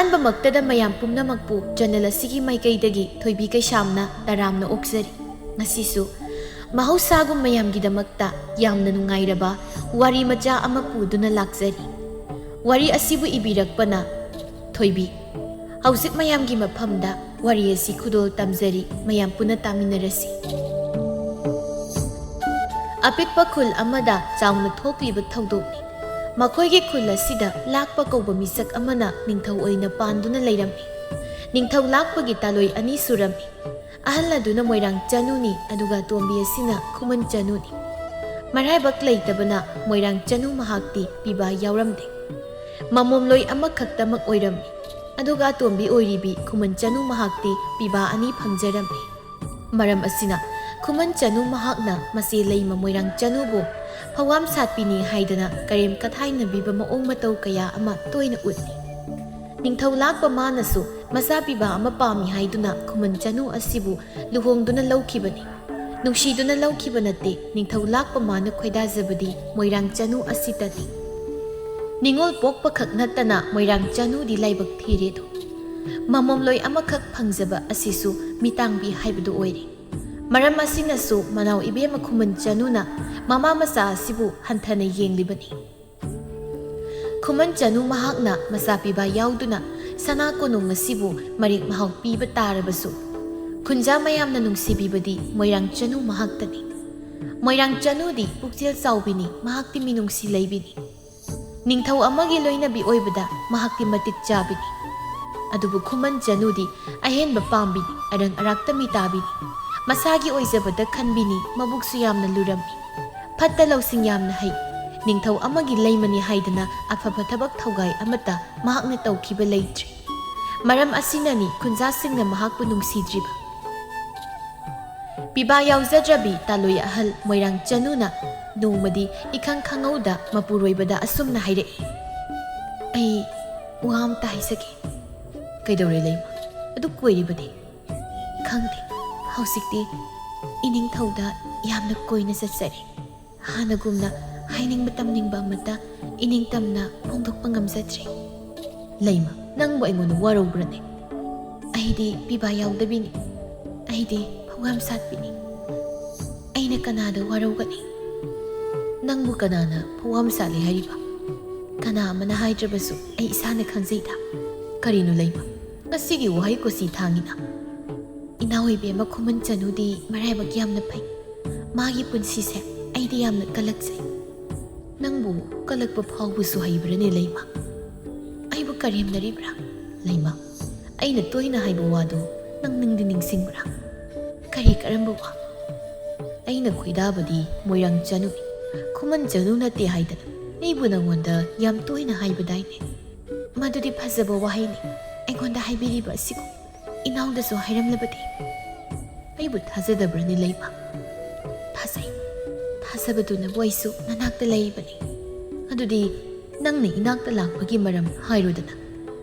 ꯑꯍꯥꯟꯕ ꯃꯛꯇꯗ ꯃꯌꯥꯝ ꯄꯨꯝꯅꯃꯛꯄꯨ ꯆꯦꯅꯦꯜ ꯑꯁꯤꯒꯤ ꯃꯥꯏꯀꯩꯗꯒꯤ ꯊꯣꯏꯕꯤ ꯀꯩꯁꯥꯝꯅ ꯇꯔꯥꯝꯅ ꯑꯣꯛꯆꯔꯤ꯫ ꯉꯁꯤꯁꯨ ꯃꯍꯧꯁꯥꯒꯨꯝ ꯃꯌꯥꯝꯒꯤꯗꯃꯛꯇ ꯌꯥꯝꯅ ꯅꯨꯡꯉꯥꯏꯔꯕ ꯋꯥꯔꯤ ꯃꯆꯥ ꯑꯃ ꯄꯨꯗꯨꯅ ꯂꯥꯛꯆꯔꯤ꯫ ꯋꯥꯔꯤ ꯑꯁꯤꯕꯨ ꯏꯕꯤꯔꯛꯄꯅ ꯊꯣꯏꯕꯤ꯫ ꯍꯧꯖꯤꯛ ꯃꯌꯥꯝꯒꯤ ꯃꯐꯝꯗ ꯋꯥꯔꯤ ꯑꯁꯤ ꯈꯨꯗꯣꯜ ꯇꯝꯖꯔꯤ, ꯃꯌꯥꯝ ꯄꯨꯟꯅ ꯇꯥꯃꯤꯟꯅꯔꯁꯤ꯫ ꯑꯄꯤꯛꯄ ꯈꯨꯜ ꯑꯃꯗ ꯆꯥꯎꯅ ꯊꯣꯛꯂꯤꯕ ꯊꯧꯗꯣꯛꯅꯤ꯫ ꯃꯈꯣꯏꯒꯤ ꯈꯨꯜ ꯑꯁꯤꯗ ꯂꯥꯛꯄ ꯀꯧꯕ ꯃꯤꯁꯛ ꯑꯃꯅ ꯅꯤꯡꯊꯧ ꯑꯣꯏꯅ ꯄꯥꯟꯗꯨꯅ ꯂꯩꯔꯝꯃꯤ꯫ ꯅꯤꯡꯊꯧ ꯂꯥꯛꯄꯒꯤ ꯇꯥꯂꯣꯏ ꯑꯅꯤ ꯁꯨꯔꯝꯃꯤ꯫ ꯑꯍꯜ ꯑꯗꯨꯅ ꯃꯣꯏꯔꯥꯡ ꯆꯅꯨꯅꯤ, ꯑꯗꯨꯒ ꯑꯇꯣꯝꯕꯤ ꯑꯁꯤꯅ ꯈꯨꯃꯟ ꯆꯅꯨꯅꯤ꯫ ꯃꯔꯥꯏꯕꯛ ꯂꯩꯇꯕꯅ ꯃꯣꯏꯔꯥꯡ ꯆꯅꯨ ꯃꯍꯥꯛꯇꯤ ꯄꯤꯕꯥ ꯌꯥꯎꯔꯝꯗꯦ꯫ ꯃꯃꯣꯝꯂꯣꯏ ꯑꯃꯈꯛꯇꯃꯛ ꯑꯣꯏꯔꯝꯃꯤ, ꯑꯗꯨꯒ ꯑꯇꯣꯝꯕꯤ ꯑꯣꯏꯔꯤꯕꯤ ꯈꯨꯃꯟ ꯆꯅꯨ ꯃꯍꯥꯛꯇꯤ ꯄꯤꯕꯥ ꯑꯅꯤ ꯐꯪꯖꯔꯝꯃꯤ꯫ ꯃꯔꯝ ꯑꯁꯤꯅ ꯈꯨꯃꯟ ꯆꯅꯨ ꯃꯍꯥꯛꯅ ꯃꯆꯦ ꯂꯩꯃ ꯃꯣꯏꯔꯥꯡ ꯆꯅꯨꯕꯨ ꯐꯋꯥꯝ ꯁꯥꯠꯄꯤꯅꯤ ꯍꯥꯏꯗꯅ ꯀꯔꯦꯝ ꯀꯊꯥꯏꯅꯕꯤꯕ ꯃꯑꯣꯡ ꯃꯇꯧ ꯀꯌꯥ ꯑꯃ ꯇꯣꯏꯅ ꯎꯠꯂꯤ꯫ ꯅꯤꯡꯊꯧ ꯂꯥꯛꯄ ꯃꯥꯅꯁꯨ ꯃꯆꯥ ꯄꯤꯕꯥ ꯑꯃ ꯄꯥꯝꯃꯤ ꯍꯥꯏꯗꯨꯅ ꯈꯨꯃꯟ ꯆꯅꯨ ꯑꯁꯤꯕꯨ ꯂꯨꯍꯣꯡꯗꯨꯅ ꯂꯧꯈꯤꯕꯅꯤ꯫ ꯅꯨꯡꯁꯤꯗꯨꯅ ꯂꯧꯈꯤꯕ ꯅꯠꯇꯦ, ꯅꯤꯡꯊꯧ ꯂꯥꯛꯄ ꯃꯥꯅ ꯈꯣꯏꯗꯥꯖꯕꯗꯤ ꯃꯣꯏꯔꯥꯡ ꯆꯅꯨ ꯑꯁꯤꯇꯅꯤ꯫ ꯅꯤꯡꯉꯣꯜ ꯄꯣꯛꯄ ꯈꯛ ꯅꯠꯇꯅ ꯃꯣꯏꯔꯥꯡ ꯆꯅꯨꯗꯤ ꯂꯥꯏꯕꯛ ꯊꯤꯔꯦꯗꯣ꯫ ꯃꯃꯣꯝꯂꯣꯏ ꯑꯃꯈꯛ ꯐꯪꯖꯕ ꯑꯁꯤꯁꯨ ꯃꯤꯇꯥꯡꯕꯤ ꯍꯥꯏꯕꯗꯨ ꯑꯣꯏꯔꯦ꯫ ꯃꯔꯝ ꯑꯁꯤꯅꯁꯨ ꯃꯅꯥꯎ ꯏꯕꯦꯝꯃ ꯈꯨꯃꯟ ꯆꯅꯨꯅ ꯃꯃꯥ ꯃꯆꯥ ꯑꯁꯤꯕꯨ ꯍꯟꯊꯅ ꯌꯦꯡꯂꯤꯕꯅꯤ꯫ ꯈꯨꯃꯟ ꯆꯅꯨ ꯃꯍꯥꯛꯅ ꯃꯆꯥ ꯄꯤꯕꯥ ꯌꯥꯎꯗꯨꯅ ꯁꯅꯥ ꯀꯣꯅꯨꯡ ꯑꯁꯤꯕꯨ ꯃꯔꯦꯛ ꯃꯍꯥꯎ ꯄꯤꯕ ꯇꯥꯔꯕꯁꯨ ꯈꯨꯟꯖꯥ ꯃꯌꯥꯝꯅ ꯅꯨꯡꯁꯤꯕꯤꯕꯗꯤ ꯃꯣꯏꯔꯥꯡ ꯆꯅꯨ ꯃꯍꯥꯛꯇꯅꯤ꯫ ꯃꯣꯏꯔꯥꯡ ꯆꯅꯨꯗꯤ ꯄꯨꯛꯆꯦꯜ ꯆꯥꯎꯕꯤꯅꯤ, ꯃꯍꯥꯛꯇꯤ ꯃꯤꯅꯨꯡꯁꯤ ꯂꯩꯕꯤꯅꯤ꯫ ꯅꯤꯡꯊꯧ ꯑꯃꯒꯤ ꯂꯣꯏꯅꯕꯤ ꯑꯣꯏꯕꯗ ꯃꯍꯥꯛꯇꯤ ꯃꯇꯤꯛ ꯆꯥꯕꯤꯅꯤ꯫ ꯑꯗꯨꯕꯨ ꯈꯨꯃꯟ ꯆꯅꯨꯗꯤ ꯑꯍꯦꯟꯕ ꯄꯥꯝꯕꯤꯅꯤ, ꯑꯔꯪ ꯑꯔꯥꯛꯇ ꯃꯤꯇꯥꯕꯤꯅꯤ꯫ ꯃꯁꯥꯒꯤ ꯑꯣꯏꯖꯕꯗ ꯈꯟꯕꯤꯅꯤ, ꯃꯕꯨꯛꯁꯨ ꯌꯥꯝꯅ ꯂꯨꯔꯝꯃꯤ꯫ ꯐꯠꯇ ꯂꯧꯁꯤꯡ ꯌꯥꯝꯅ ꯍꯩ꯫ ꯅꯤꯡꯊꯧ ꯑꯃꯒꯤ ꯂꯩꯃꯅꯤ ꯍꯥꯏꯗꯅ ꯑꯐꯕ ꯊꯕꯛ ꯊꯧꯒꯥꯏ ꯑꯃꯠꯇ ꯃꯍꯥꯛꯅ ꯇꯧꯈꯤꯕ ꯂꯩꯇ꯭ꯔꯤ꯫ ꯃꯔꯝ ꯑꯁꯤꯅꯅꯤ ꯈꯨꯟꯖꯥꯁꯤꯡꯅ ꯃꯍꯥꯛꯄꯨ ꯅꯨꯡꯁꯤꯗ꯭ꯔꯤꯕ꯫ ꯄꯤꯕꯥ ꯌꯥꯎꯖꯗ꯭ꯔꯕꯤ ꯇꯥꯂꯣꯏ ꯑꯍꯜ ꯃꯣꯏꯔꯥꯡ ꯆꯅꯨꯅ ꯅꯣꯡꯃꯗꯤ ꯏꯈꯪ ꯈꯪꯍꯧꯗ ꯃꯄꯨꯔꯣꯏꯕꯗ ꯑꯁꯨꯝꯅ ꯍꯥꯏꯔꯛꯏ꯫ ꯑꯩ ꯋꯥ ꯑꯃꯇ ꯍꯥꯏꯖꯒꯦ꯫ ꯀꯩꯗꯧꯔꯦ ꯂꯩꯃ? ꯑꯗꯨ ꯀꯣꯏꯔꯤꯕꯗꯤ? ꯈꯪꯗꯦ, ꯍꯧꯖꯤꯛꯇꯤ ꯏꯅꯤꯡꯊꯧꯗ ꯌꯥꯝꯅ ꯀꯣꯏꯅ ꯆꯠꯆꯔꯦ꯫ ꯍꯥꯟꯅꯒꯨꯝꯅ ꯍꯥꯏꯅꯤꯡꯕ ꯇꯝꯅꯤꯡꯕ ꯑꯃꯠꯇ ꯏꯅꯤꯡꯇꯝꯅ ꯐꯣꯡꯗꯣꯛꯄ ꯉꯝꯖꯗ꯭ꯔꯦ꯫ ꯂꯩꯃ, ꯅꯪꯕꯨ ꯑꯩꯉꯣꯟꯗ ꯋꯥꯔꯧꯕ꯭ꯔꯅꯦ? ꯑꯩꯗꯤ ꯄꯤꯕꯥ ꯌꯥꯎꯗꯕꯤꯅꯤ꯫ ꯑꯩꯗꯤ ꯐꯧꯒꯥꯝ ꯁꯥꯠꯄꯤꯅꯤ꯫ ꯑꯩꯅ ꯀꯅꯥꯗ ꯋꯥꯔꯧꯒꯅꯤ? ꯅꯪꯕꯨ ꯀꯅꯥꯅ ꯐꯧꯒꯥꯝ ꯁꯥꯠꯂꯤ ꯍꯥꯏꯔꯤꯕ? ꯀꯅꯥ ꯑꯃꯅ ꯍꯥꯏꯗ꯭ꯔꯕꯁꯨ ꯑꯩ ꯏꯁꯥꯅ ꯈꯪꯖꯩꯗ꯫ ꯀꯔꯤꯅꯣ ꯂꯩꯃ, ꯉꯁꯤꯒꯤ ꯋꯥꯍꯩ ꯀꯣꯆꯤ ꯊꯥꯡꯉꯤꯅ? ꯏꯅꯥꯎ ꯏꯕꯦꯝꯃ ꯈꯨꯃꯟ ꯆꯅꯨꯗꯤ ꯃꯔꯥꯏꯕꯛ ꯌꯥꯝꯅ ꯐꯩ꯫ ꯃꯥꯒꯤ ꯄꯨꯟꯁꯤꯁꯦ ꯑꯩꯗꯤ ꯌꯥꯝꯅ ꯀꯜꯂꯛꯆꯩ꯫ ꯅꯪꯕꯨ ꯀꯜꯂꯛꯄ ꯐꯥꯎꯕꯁꯨ ꯍꯩꯕ꯭ꯔꯅꯦ ꯂꯩꯃ? ꯑꯩꯕꯨ ꯀꯔꯦꯝꯅꯔꯤꯕ꯭ꯔꯥ? ꯂꯩꯃ, ꯑꯩꯅ ꯇꯣꯏꯅ ꯍꯥꯏꯕ ꯋꯥꯗꯣ ꯅꯪ ꯅꯤꯡꯗꯤ ꯅꯤꯡꯁꯤꯡꯕ꯭ꯔꯥ? ꯀꯔꯤ ꯀꯔꯝꯕ ꯋꯥ? ꯑꯩꯅ ꯈꯣꯏꯗꯥꯕꯗꯤ ꯃꯣꯏꯔꯥꯡ ꯆꯅꯨꯅꯤ, ꯈꯨꯃꯟ ꯆꯅꯨ ꯅꯠꯇꯦ ꯍꯥꯏꯗꯅ ꯑꯩꯕꯨ ꯅꯪꯉꯣꯟꯗ ꯌꯥꯝ ꯇꯣꯏꯅ ꯍꯥꯏꯕꯗꯥꯏꯅꯦ? ꯃꯗꯨꯗꯤ ꯐꯖꯕ ꯋꯥꯍꯩꯅꯤ꯫ ꯑꯩꯉꯣꯟꯗ ꯍꯥꯏꯕꯤꯔꯤꯕ ꯑꯁꯤꯕꯨ ꯏꯅꯥꯎꯗꯁꯨ ꯍꯥꯏꯔꯝꯂꯕꯗꯤ ꯑꯩꯕꯨ ꯊꯥꯖꯗꯕ꯭ꯔꯅꯦ ꯂꯩꯃ? ꯊꯥꯖꯩ, ꯊꯥꯖꯕꯗꯨꯅꯕꯨ ꯑꯩꯁꯨ ꯅꯅꯥꯛꯇ ꯂꯩꯕꯅꯤ꯫ ꯑꯗꯨꯗꯤ ꯅꯪꯅ ꯏꯅꯥꯛꯇ ꯂꯥꯛꯄꯒꯤ ꯃꯔꯝ ꯍꯥꯏꯔꯣꯗꯅ꯫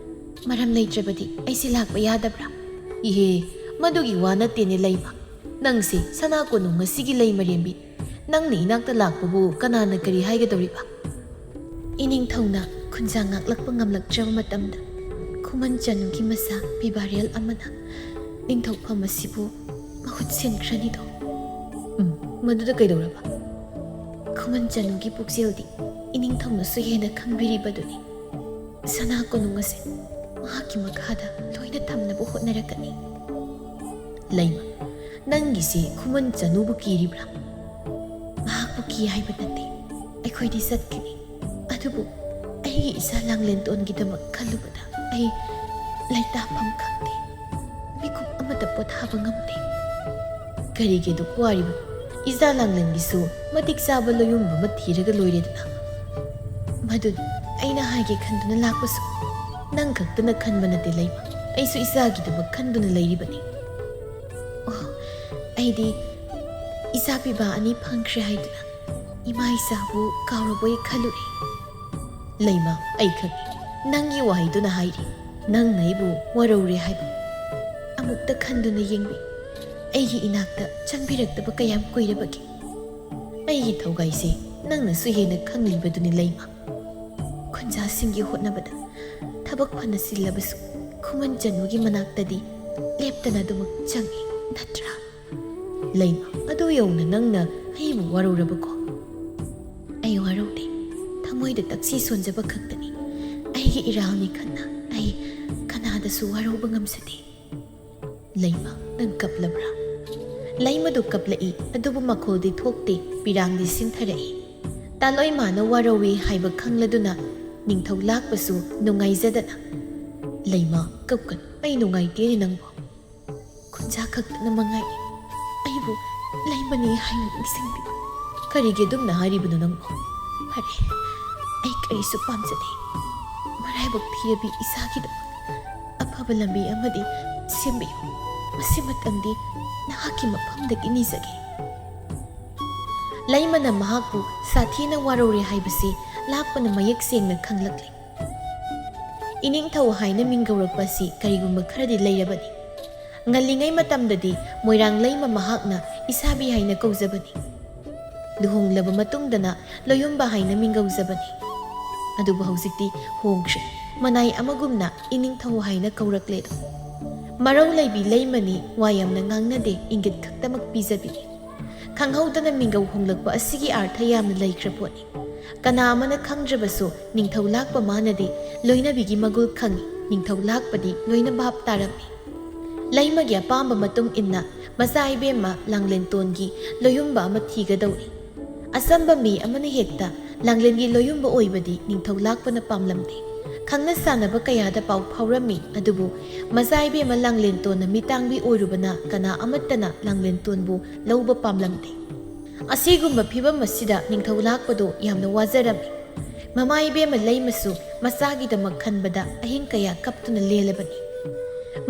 ꯃꯔꯝ ꯂꯩꯇ꯭ꯔꯕꯗꯤ ꯑꯩꯁꯦ ꯂꯥꯛꯄ ꯌꯥꯗꯕ꯭ꯔꯥ? ꯏꯍꯦ, ꯃꯗꯨꯒꯤ ꯋꯥ ꯅꯠꯇꯦꯅꯦ ꯂꯩꯃ꯫ ꯅꯪꯁꯦ ꯁꯅꯥ ꯀꯣꯅꯨꯡ ꯑꯁꯤꯒꯤ ꯂꯩꯃꯔꯦꯝꯕꯤ꯫ ꯅꯪꯅ ꯏꯅꯥꯛꯇ ꯂꯥꯛꯄꯕꯨ ꯀꯅꯥꯅ ꯀꯔꯤ ꯍꯥꯏꯒꯗꯧꯔꯤꯕ? ꯏꯅꯤꯡꯊꯧꯅ ꯈꯨꯟꯖꯥ ꯉꯥꯛꯂꯛꯄ ꯉꯝꯂꯛꯇ꯭ꯔꯕ ꯃꯇꯝꯗ ꯈꯨꯃꯟ ꯆꯅꯨꯒꯤ ꯃꯆꯥ ꯄꯤꯕꯥꯔꯦꯜ ꯑꯃꯅ ꯅꯤꯡꯊꯧꯐꯝ ꯑꯁꯤꯕꯨ ꯃꯍꯨꯠ ꯁꯤꯟꯈ꯭ꯔꯅꯤꯗꯣ꯫ ꯃꯗꯨꯗ ꯀꯩꯗꯧꯔꯕ? ꯈꯨꯃꯟ ꯆꯅꯨꯒꯤ ꯄꯨꯛꯆꯦꯜꯗꯤ ꯏꯅꯤꯡꯊꯧꯅꯁꯨ ꯍꯦꯟꯅ ꯈꯪꯕꯤꯔꯤꯕꯗꯨꯅꯤ꯫ ꯁꯅꯥ ꯀꯣꯅꯨꯡ ꯑꯁꯤ ꯃꯍꯥꯛꯀꯤ ꯃꯈꯥꯗ ꯂꯣꯏꯅ ꯊꯝꯅꯕ ꯍꯣꯠꯅꯔꯛꯀꯅꯤ꯫ ꯂꯩꯃ, ꯅꯪꯒꯤꯁꯤ ꯈꯨꯃꯟ ꯆꯅꯨꯕꯨ ꯀꯤꯔꯤꯕ꯭ꯔꯥ? ꯃꯍꯥꯛꯄꯨ ꯀꯤ ꯍꯥꯏꯕ ꯅꯠꯇꯦ, ꯑꯩꯈꯣꯏꯗꯤ ꯆꯠꯀꯅꯤ꯫ ꯑꯗꯨꯕꯨ ꯑꯩꯒꯤ ꯏꯆꯥ ꯂꯥꯡꯂꯦꯟꯇꯣꯟꯒꯤꯗꯃꯛ ꯈꯜꯂꯨꯕꯗ ꯑꯩ ꯂꯩꯇꯥꯐꯝ ꯈꯪꯗꯦ, ꯃꯤꯀꯨꯞ ꯑꯃꯠꯇ ꯄꯣꯊꯥꯕ ꯉꯝꯗꯦ꯫ ꯀꯔꯤꯒꯤ ꯑꯗꯨꯛ ꯋꯥꯔꯤꯕꯅꯣ? ꯏꯆꯥ ꯂꯥꯡꯂꯦꯟꯒꯤꯁꯨ ꯃꯇꯤꯛ ꯆꯥꯕ ꯂꯣꯌꯨꯝꯕ ꯑꯃ ꯊꯤꯔꯒ ꯂꯣꯏꯔꯦꯗꯅ꯫ ꯃꯗꯨꯅꯤ ꯑꯩꯅ ꯍꯥꯏꯒꯦ ꯈꯟꯗꯨꯅ ꯂꯥꯛꯄꯁꯨ ꯅꯪ ꯈꯛꯇꯅ ꯈꯟꯕ ꯅꯠꯇꯦ ꯂꯩꯃ, ꯑꯩꯁꯨ ꯏꯆꯥꯒꯤꯗꯃꯛ ꯈꯟꯗꯨꯅ ꯂꯩꯔꯤꯕꯅꯤ꯫ ꯑꯣ, ꯑꯩꯗꯤ ꯏꯆꯥ ꯄꯤꯕꯥ ꯑꯅꯤ ꯐꯪꯈ꯭ꯔꯦ ꯍꯥꯏꯗꯨꯅ ꯏꯃꯥ ꯏꯆꯥꯕꯨ ꯀꯥꯎꯔꯕꯣꯏ ꯈꯜꯂꯨꯔꯦ꯫ ꯂꯩꯃ, ꯑꯩ ꯈꯪꯏ, ꯅꯪꯒꯤ ꯋꯥꯍꯩꯗꯨꯅ ꯍꯥꯏꯔꯤ ꯅꯪꯅ ꯑꯩꯕꯨ ꯋꯥꯔꯧꯔꯦ ꯍꯥꯏꯕ꯫ ꯑꯃꯨꯛꯇ ꯈꯟꯗꯨꯅ ꯌꯦꯡꯕꯤ, ꯑꯩꯒꯤ ꯏꯅꯥꯛꯇ ꯆꯪꯕꯤꯔꯛꯇꯕ ꯀꯌꯥꯝ ꯀꯨꯏꯔꯕꯒꯦ? ꯑꯩꯒꯤ ꯊꯧꯒꯥꯏꯁꯦ ꯅꯪꯅꯁꯨ ꯍꯦꯟꯅ ꯈꯪꯂꯤꯕꯗꯨꯅꯤ ꯂꯩꯃ꯫ ꯈꯨꯟꯖꯥꯁꯤꯡꯒꯤ ꯍꯣꯠꯅꯕꯗ ꯊꯕꯛ ꯐꯅ ꯁꯤꯜꯂꯕꯁꯨ ꯈꯨꯃꯟ ꯆꯅꯨꯒꯤ ꯃꯅꯥꯛꯇꯗꯤ ꯂꯦꯞꯇꯅ ꯑꯗꯨꯃꯛ ꯆꯪꯏ ꯅꯠꯇ꯭ꯔꯥ? ꯂꯩꯃ, ꯑꯗꯨ ꯌꯧꯅ ꯅꯪꯅ ꯑꯩꯕꯨ ꯋꯥꯔꯧꯔꯕꯀꯣ? ꯑꯩ ꯋꯥꯔꯧꯗꯦ, ꯊꯃꯣꯏꯗ ꯇꯛꯁꯤ ꯁꯣꯟꯖꯕ ꯈꯛꯇꯅꯤ. ꯑꯩꯒꯤ ꯏꯔꯥꯜꯅꯤ ꯈꯟꯅ ꯑꯩ ꯀꯅꯥꯗꯁꯨ ꯋꯥꯔꯧꯕ ꯉꯝꯖꯗꯦ. ꯂꯩꯃ, ꯅꯪ ꯀꯞꯂꯕ꯭ꯔꯥ? ꯂꯩꯃꯗꯨ ꯀꯞꯂꯛꯏ, ꯑꯗꯨꯕꯨ ꯃꯈꯣꯜꯗꯤ ꯊꯣꯛꯇꯦ, ꯄꯤꯔꯥꯡꯗꯤ ꯁꯤꯟꯊꯔꯛꯏ. ꯇꯥꯂꯣꯏꯃꯥꯅ ꯋꯥꯔꯧꯏ ꯍꯥꯏꯕ ꯈꯪꯂꯗꯨꯅ ꯅꯤꯡꯊꯧ ꯂꯥꯛꯄꯁꯨ ꯅꯨꯡꯉꯥꯏꯖꯗꯅ, ꯂꯩꯃ ꯀꯞꯀꯅꯨ, ꯑꯩ ꯅꯨꯡꯉꯥꯏꯇꯦꯅꯦ ꯅꯪꯕꯨ. ꯈꯨꯟꯖꯥ ꯈꯛꯇꯅ ꯃꯉꯥꯏ ꯑꯩꯕꯨ ꯂꯩꯃꯅꯤ ꯍꯥꯏꯅ ꯅꯤꯡꯁꯤꯡꯕꯤꯌꯨ. ꯀꯔꯤꯒꯤ ꯑꯗꯨꯝꯅ ꯍꯥꯏꯔꯤꯕꯅꯣ ꯅꯪꯕꯨ? ꯐꯔꯦ, ꯑꯩ ꯀꯔꯤꯁꯨ ꯄꯥꯝꯖꯗꯦ. ꯃꯔꯥꯏꯕꯛ ꯊꯤꯔꯕꯤ ꯏꯁꯥꯒꯤꯗꯃꯛ ꯑꯐꯕ ꯂꯝꯕꯤ ꯑꯃꯗꯤ ꯁꯦꯝꯕꯤꯌꯨ. ꯃꯁꯤꯃꯇꯪꯗꯤ ꯅꯍꯥꯛꯀꯤ ꯃꯐꯝꯗꯒꯤ ꯅꯤꯖꯒꯦ. ꯂꯩꯃꯅ ꯃꯍꯥꯛꯄꯨ ꯁꯥꯊꯤꯅ ꯋꯥꯔꯧꯔꯦ ꯍꯥꯏꯕꯁꯤ ꯂꯥꯛꯄꯅ ꯃꯌꯦꯛ ꯁꯦꯡꯅ ꯈꯪꯂꯛꯂꯤ. ꯏꯅꯤꯡꯊꯧ ꯍꯥꯏꯅ ꯃꯤꯡꯒꯧꯔꯛꯄ ꯑꯁꯤ ꯀꯔꯤꯒꯨꯝꯕ ꯈꯔꯗꯤ ꯂꯩꯔꯕꯅꯤ. ꯉꯜꯂꯤꯉꯩ ꯃꯇꯝꯗꯗꯤ ꯃꯣꯏꯔꯥꯡ ꯂꯩꯃ ꯃꯍꯥꯛꯅ ꯏꯁꯥꯕꯤ ꯍꯥꯏꯅ ꯀꯧꯖꯕꯅꯤ. ꯂꯨꯍꯣꯡꯂꯕ ꯃꯇꯨꯡꯗꯅ ꯂꯣꯌꯨꯝꯕ ꯍꯥꯏꯅ ꯃꯤꯡꯒꯧꯖꯕꯅꯤ. ꯑꯗꯨꯕꯨ ꯍꯧꯖꯤꯛꯇꯤ ꯍꯣꯡꯈ꯭ꯔꯦ. ꯃꯅꯥꯏ ꯑꯃꯒꯨꯝꯅ ꯏꯅꯤꯡꯊꯧ ꯍꯥꯏꯅ ꯀꯧꯔꯛꯂꯦꯗꯣ. ꯃꯔꯧ ꯂꯩꯕꯤ ꯂꯩꯃꯅꯤ, ꯋꯥ ꯌꯥꯝꯅ ꯉꯥꯡꯅꯗꯦ, ꯏꯪꯒꯤꯠ ꯈꯛꯇꯃꯛ ꯄꯤꯖꯕꯤꯅꯤ. ꯈꯪꯍꯧꯗꯅ ꯃꯤꯡꯒꯧ ꯍꯣꯡꯂꯛꯄ ꯑꯁꯤꯒꯤ ꯑꯥꯔꯊ ꯌꯥꯝꯅ ꯂꯩꯈ꯭ꯔ ꯄꯣꯠꯅꯤ. ꯀꯅꯥ ꯑꯃꯅ ꯈꯪꯗ꯭ꯔꯕꯁꯨ ꯅꯤꯡꯊꯧ ꯂꯥꯛꯄ ꯃꯥꯅꯗꯤ ꯂꯣꯏꯅꯕꯤꯒꯤ ꯃꯒꯨꯜ ꯈꯪꯏ. ꯅꯤꯡꯊꯧ ꯂꯥꯛꯄꯗꯤ ꯂꯣꯏꯅ ꯚꯥꯞ ꯇꯥꯔꯝꯃꯤ. ꯂꯩꯃꯒꯤ ꯑꯄꯥꯝꯕ ꯃꯇꯨꯡ ꯏꯟꯅ ꯃꯆꯥ ꯏꯕꯦꯝꯃ ꯂꯥꯡꯂꯦꯟꯇꯣꯟꯒꯤ ꯂꯣꯌꯨꯝꯕ ꯑꯃ ꯊꯤꯒꯗꯧꯔꯤ. ꯑꯆꯝꯕ ꯃꯤ ꯑꯃꯅ ꯍꯦꯛꯇ ꯂꯥꯡꯂꯦꯟꯒꯤ ꯂꯣꯌꯨꯝꯕ ꯑꯣꯏꯕꯗꯤ ꯅꯤꯡꯊꯧ ꯂꯥꯛꯄꯅ ꯄꯥꯝꯂꯝꯗꯦ. ꯈꯪꯅ ꯆꯥꯟꯅꯕ ꯀꯌꯥꯗ ꯄꯥꯎ ꯐꯥꯎꯔꯝꯃꯤ, ꯑꯗꯨꯕꯨ ꯃꯆꯥ ꯏꯕꯦꯝꯃ ꯂꯥꯡꯂꯦꯟꯇꯣꯟꯅ ꯃꯤꯇꯥꯡꯕꯤ ꯑꯣꯏꯔꯨꯕꯅ ꯀꯅꯥ ꯑꯃꯠꯇꯅ ꯂꯥꯡꯂꯦꯟꯇꯣꯟꯕꯨ ꯂꯧꯕ ꯄꯥꯝꯂꯝꯗꯦ. ꯑꯁꯤꯒꯨꯝꯕ ꯐꯤꯚꯝ ꯑꯁꯤꯗ ꯅꯤꯡꯊꯧ ꯂꯥꯛꯄꯗꯣ ꯌꯥꯝꯅ ꯋꯥꯖꯔꯝꯃꯤ. ꯃꯃꯥ ꯏꯕꯦꯝꯃ ꯂꯩꯃꯁꯨ ꯃꯆꯥꯒꯤꯗꯃꯛ ꯈꯟꯕꯗ ꯑꯍꯤꯡ ꯀꯌꯥ ꯀꯞꯇꯨꯅ ꯂꯦꯜꯂꯕꯅꯤ.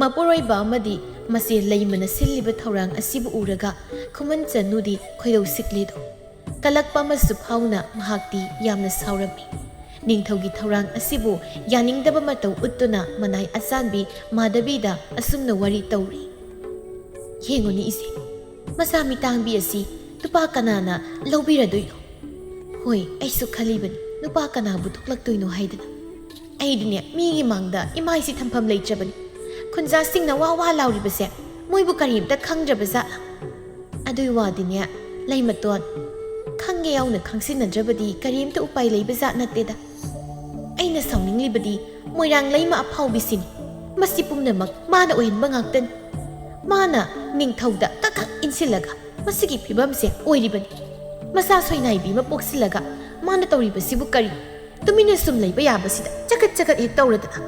ꯃꯄꯨꯔꯣꯏꯕ ꯑꯃꯗꯤ ꯃꯆꯦ ꯂꯩꯃꯅ ꯁꯤꯜꯂꯤꯕ ꯊꯧꯔꯥꯡ ꯑꯁꯤꯕꯨ ꯎꯔꯒ ꯈꯨꯃꯟ ꯆꯅꯨꯗꯤ ꯈꯣꯏꯗꯧ ꯁꯤꯛꯂꯦꯗꯣ. ꯀꯂꯛꯄ ꯑꯃꯁꯨ ꯐꯥꯎꯅ ꯃꯍꯥꯛꯇꯤ ꯌꯥꯝꯅ ꯁꯥꯎꯔꯝꯃꯤ. ꯅꯤꯡꯊꯧꯒꯤ ꯊꯧꯔꯥꯡ ꯑꯁꯤꯕꯨ ꯌꯥꯅꯤꯡꯗꯕ ꯃꯇꯧ ꯎꯠꯇꯨꯅ ꯃꯅꯥꯏ ꯑꯆꯥꯟꯕꯤ ꯃꯥꯙꯕꯤꯗ ꯑꯁꯨꯝꯅ ꯋꯥꯔꯤ ꯇꯧꯔꯤ. ꯌꯦꯡꯉꯨꯅꯤ ꯏꯆꯦ, ꯃꯆꯥ ꯃꯤꯇꯥꯡꯕꯤ ꯑꯁꯤ ꯅꯨꯄꯥ ꯀꯅꯥꯅ ꯂꯧꯕꯤꯔꯗꯣꯏꯅꯣ? ꯍꯣꯏ, ꯑꯩꯁꯨ ꯈꯜꯂꯤꯕꯅꯤ, ꯅꯨꯄꯥ ꯀꯅꯥꯕꯨ ꯊꯣꯛꯂꯛꯇꯣꯏꯅꯣ ꯍꯥꯏꯗꯅ. ꯑꯩꯗꯤꯅꯦ ꯃꯤꯒꯤ ꯃꯥꯡꯗ ꯏꯃꯥꯏꯁꯤ ꯊꯝꯐꯝ ꯂꯩꯇ꯭ꯔꯕꯅꯤ. ꯈꯨꯟꯖꯥꯁꯤꯡꯅ ꯋꯥ ꯋꯥ ꯂꯥꯎꯔꯤꯕꯁꯦ ꯃꯣꯏꯕꯨ ꯀꯔꯤꯝꯇ ꯈꯪꯗ꯭ꯔꯕ ꯖꯥꯠꯂ? ꯑꯗꯨꯏ ꯋꯥꯗꯤꯅꯦ ꯂꯩꯃꯇꯣꯟ, ꯈꯪꯒꯦ ꯌꯥꯎꯅ ꯈꯪꯁꯤꯟꯅꯗ꯭ꯔꯕꯗꯤ ꯀꯔꯤꯝꯇ ꯎꯄꯥꯏ ꯂꯩꯕ ꯖꯥꯠ ꯅꯠꯇꯦꯗ. ꯑꯩꯅ ꯁꯥꯎꯅꯤꯡꯂꯤꯕꯗꯤ ꯃꯣꯏꯔꯥꯡ ꯂꯩꯃ ꯑꯐꯥꯎꯕꯤꯁꯤꯅꯤ. ꯃꯁꯤ ꯄꯨꯝꯅꯃꯛ ꯃꯥꯅ ꯑꯣꯏꯍꯟꯕ ꯉꯥꯛꯇꯅꯤ. ꯃꯥꯅ ꯅꯤꯡꯊꯧꯗ ꯀꯛ ꯏꯟꯁꯤꯜꯂꯒ ꯃꯁꯤꯒꯤ ꯐꯤꯕꯝꯁꯦ ꯑꯣꯏꯔꯤꯕꯅꯤ. ꯃꯆꯥ ꯁꯣꯏꯅꯥꯏꯕꯤ ꯑꯃ ꯄꯣꯛꯁꯤꯜꯂꯒ ꯃꯥꯅ ꯇꯧꯔꯤꯕꯁꯤꯕꯨ ꯀꯔꯤ? ꯇꯨꯃꯤꯟꯅ ꯁꯨꯝ ꯂꯩꯕ ꯌꯥꯕꯁꯤꯗ ꯆꯀꯠ ꯆꯀꯠ ꯍꯦꯛ ꯇꯧꯔꯗꯅ.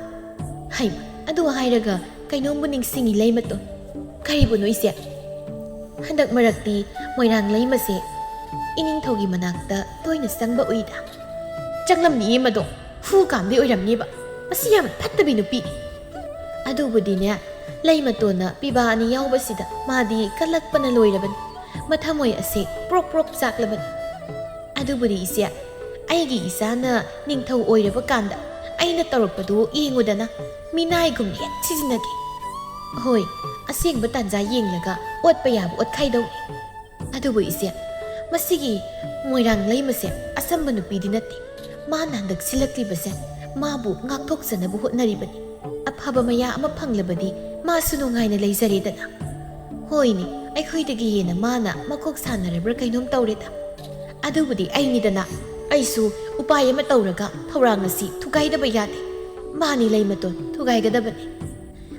ꯍꯩꯃ, ꯑꯗꯨ ꯍꯥꯏꯔꯒ ꯀꯩꯅꯣꯝꯕꯨ ꯅꯤꯡꯁꯤꯡꯉꯤ ꯂꯩꯃꯇꯣꯟ. ꯀꯔꯤꯕꯨꯅꯣ ꯏꯆꯦ? ꯍꯟꯗꯛ ꯃꯔꯛꯇꯤ ꯃꯣꯏꯔꯥꯡ ꯂꯩꯃꯁꯦ ꯏꯅꯤꯡꯊꯧꯒꯤ ꯃꯅꯥꯛꯇ ꯇꯣꯏꯅ ꯆꯪꯕ ꯎꯏꯗ. ꯆꯪꯂꯝꯅꯤꯌꯦ ꯃꯗꯣ, ꯍꯨ ꯀꯥꯝꯗꯤ ꯑꯣꯏꯔꯝꯅꯦꯕ. ꯃꯁꯤ ꯌꯥꯝ ꯐꯠꯇꯕꯤ ꯅꯨꯄꯤꯅꯤ. ꯑꯗꯨꯕꯨꯗꯤꯅꯦ ꯂꯩꯃꯇꯣꯟꯅ ꯄꯤꯕꯥ ꯑꯅꯤ ꯌꯥꯎꯕꯁꯤꯗ ꯃꯥꯗꯤ ꯀꯜꯂꯛꯄꯅ ꯂꯣꯏꯔꯕꯅꯤ. ꯃꯊꯃꯣꯏ ꯑꯁꯦ ꯄ꯭ꯔꯣꯛ ꯄ꯭ꯔꯣꯛ ꯆꯥꯛꯂꯕꯅꯤ. ꯑꯗꯨꯕꯨꯗꯤ ꯏꯆꯦ, ꯑꯩꯒꯤ ꯏꯆꯥꯅ ꯅꯤꯡꯊꯧ ꯑꯣꯏꯔꯕ ꯀꯥꯟꯗ ꯑꯩꯅ ꯇꯧꯔꯛꯄꯗꯨ ꯌꯦꯡꯉꯨꯗꯅ, ꯃꯤꯅꯥꯏꯒꯨꯝ ꯍꯦꯛ ꯁꯤꯖꯤꯟꯅꯒꯦ. ꯍꯣꯏ, ꯑꯁꯦꯡꯕ ꯇꯥꯟꯖꯥ ꯌꯦꯡꯂꯒ ꯑꯣꯠꯄ ꯌꯥꯕ ꯑꯣꯠꯈꯥꯏꯗꯧꯅꯤ. ꯑꯗꯨꯕꯨ ꯏꯆꯦ, ꯃꯁꯤꯒꯤ ꯃꯣꯏꯔꯥꯡ ꯂꯩꯃꯁꯦ ꯑꯁꯝꯕ ꯅꯨꯄꯤꯗꯤ ꯅꯠꯇꯦ. ꯃꯥꯅ ꯍꯟꯗꯛ ꯁꯤꯜꯂꯛꯂꯤꯕꯁꯦ ꯃꯥꯕꯨ ꯉꯥꯛꯊꯣꯛꯆꯅꯕ ꯍꯣꯠꯅꯔꯤꯕꯅꯤ. ꯑꯐꯕ ꯃꯌꯥ ꯑꯃ ꯐꯪꯂꯕꯗꯤ माꯁꯨ ꯅꯨꯡꯉꯥꯏꯅ ꯂꯩꯖꯔꯦꯗꯅ. ꯍꯣꯏꯅꯦ, ꯑꯩꯈꯣꯏꯗꯒꯤ ꯍꯦꯟꯅ ꯃꯥꯅ ꯃꯀꯣꯛ ꯁꯥꯟꯅꯔꯕ꯭ꯔꯥ ꯀꯩꯅꯣꯝ ꯇꯧꯔꯦꯗ. ꯑꯗꯨꯕꯨꯗꯤ ꯑꯩꯅꯤꯗꯅ. ꯑꯩꯁꯨ ꯎꯄꯥꯏ ꯑꯃ ꯇꯧꯔꯒ ꯊꯧꯔꯥꯡ ꯑꯁꯤ ꯊꯨꯒꯥꯏꯗꯕ ꯌꯥꯗꯦ. ꯃꯥꯅꯤ ꯂꯩꯃꯇꯣꯟ, ꯊꯨꯒꯥꯏꯒꯗꯕꯅꯤ.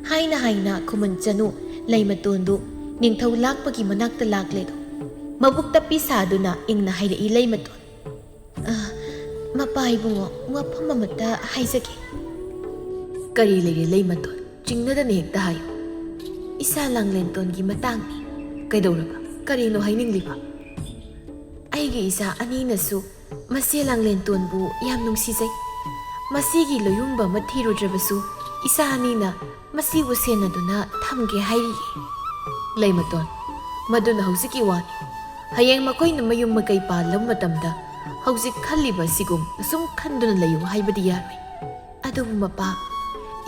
ꯍꯥꯏꯅ ꯍꯥꯏꯅ ꯈꯨꯃꯟ ꯆꯅꯨ ꯂꯩꯃꯇꯣꯟꯗꯨ ꯅꯤꯡꯊꯧ ꯂꯥꯛꯄꯒꯤ ꯃꯅꯥꯛꯇ ꯂꯥꯛꯂꯦꯗꯣ. ꯃꯕꯨꯛ ꯇꯞꯄꯤ ꯁꯥꯗꯨꯅ ꯏꯪꯅ ꯍꯥꯏꯔꯛꯏ ꯂꯩꯃꯇꯣꯟ. ꯃꯄꯥ ꯏꯕꯨꯡꯉꯣ, ꯋꯥꯐꯝ ꯑꯃꯠꯇ ꯍꯥꯏꯖꯒꯦ. ꯀꯔꯤ ꯂꯩꯔꯦ ꯂꯩꯃꯇꯣꯟ? ꯆꯤꯡꯅꯗꯅ ꯍꯦꯛꯇ ꯍꯥꯏꯌꯨ. ꯏꯁꯥ ꯂꯥꯡꯂꯦꯟꯇꯣꯟꯒꯤ ꯃꯇꯥꯡꯅꯤ. ꯀꯩꯗꯧꯔꯕ? ꯀꯔꯤꯅꯣ ꯍꯥꯏꯅꯤꯡꯂꯤꯕ? ꯑꯩꯒꯤ ꯏꯆꯥ ꯑꯅꯤꯅꯁꯨ ꯃꯆꯦ ꯂꯥꯡꯂꯦꯟꯇꯣꯟꯕꯨ ꯌꯥꯝ ꯅꯨꯡꯁꯤꯖꯩ. ꯃꯁꯤꯒꯤ ꯂꯣꯌꯨꯝꯕ ꯑꯃ ꯊꯤꯔꯨꯗ꯭ꯔꯕꯁꯨ ꯏꯆꯥ ꯑꯅꯤꯅ ꯃꯁꯤꯕꯨ ꯁꯦꯟꯅꯗꯨꯅ ꯊꯝꯒꯦ ꯍꯥꯏꯔꯤꯌꯦ. ꯂꯩꯃꯇꯣꯟ, ꯃꯗꯨꯅ ꯍꯧꯖꯤꯛꯀꯤ ꯋꯥꯅꯤ. ꯍꯌꯦꯡ ꯃꯈꯣꯏꯅ ꯃꯌꯨꯝ ꯃꯀꯩ ꯄꯥꯜꯂꯕ ꯃꯇꯝꯗ ꯍꯧꯖꯤꯛ ꯈꯜꯂꯤꯕ ꯑꯁꯤꯒꯨꯝ ꯑꯁꯨꯝ ꯈꯟꯗꯨꯅ ꯂꯩꯌꯨ ꯍꯥꯏꯕꯗꯤ ꯌꯥꯔꯣꯏ. ꯑꯗꯨꯕꯨ ꯃꯄꯥ,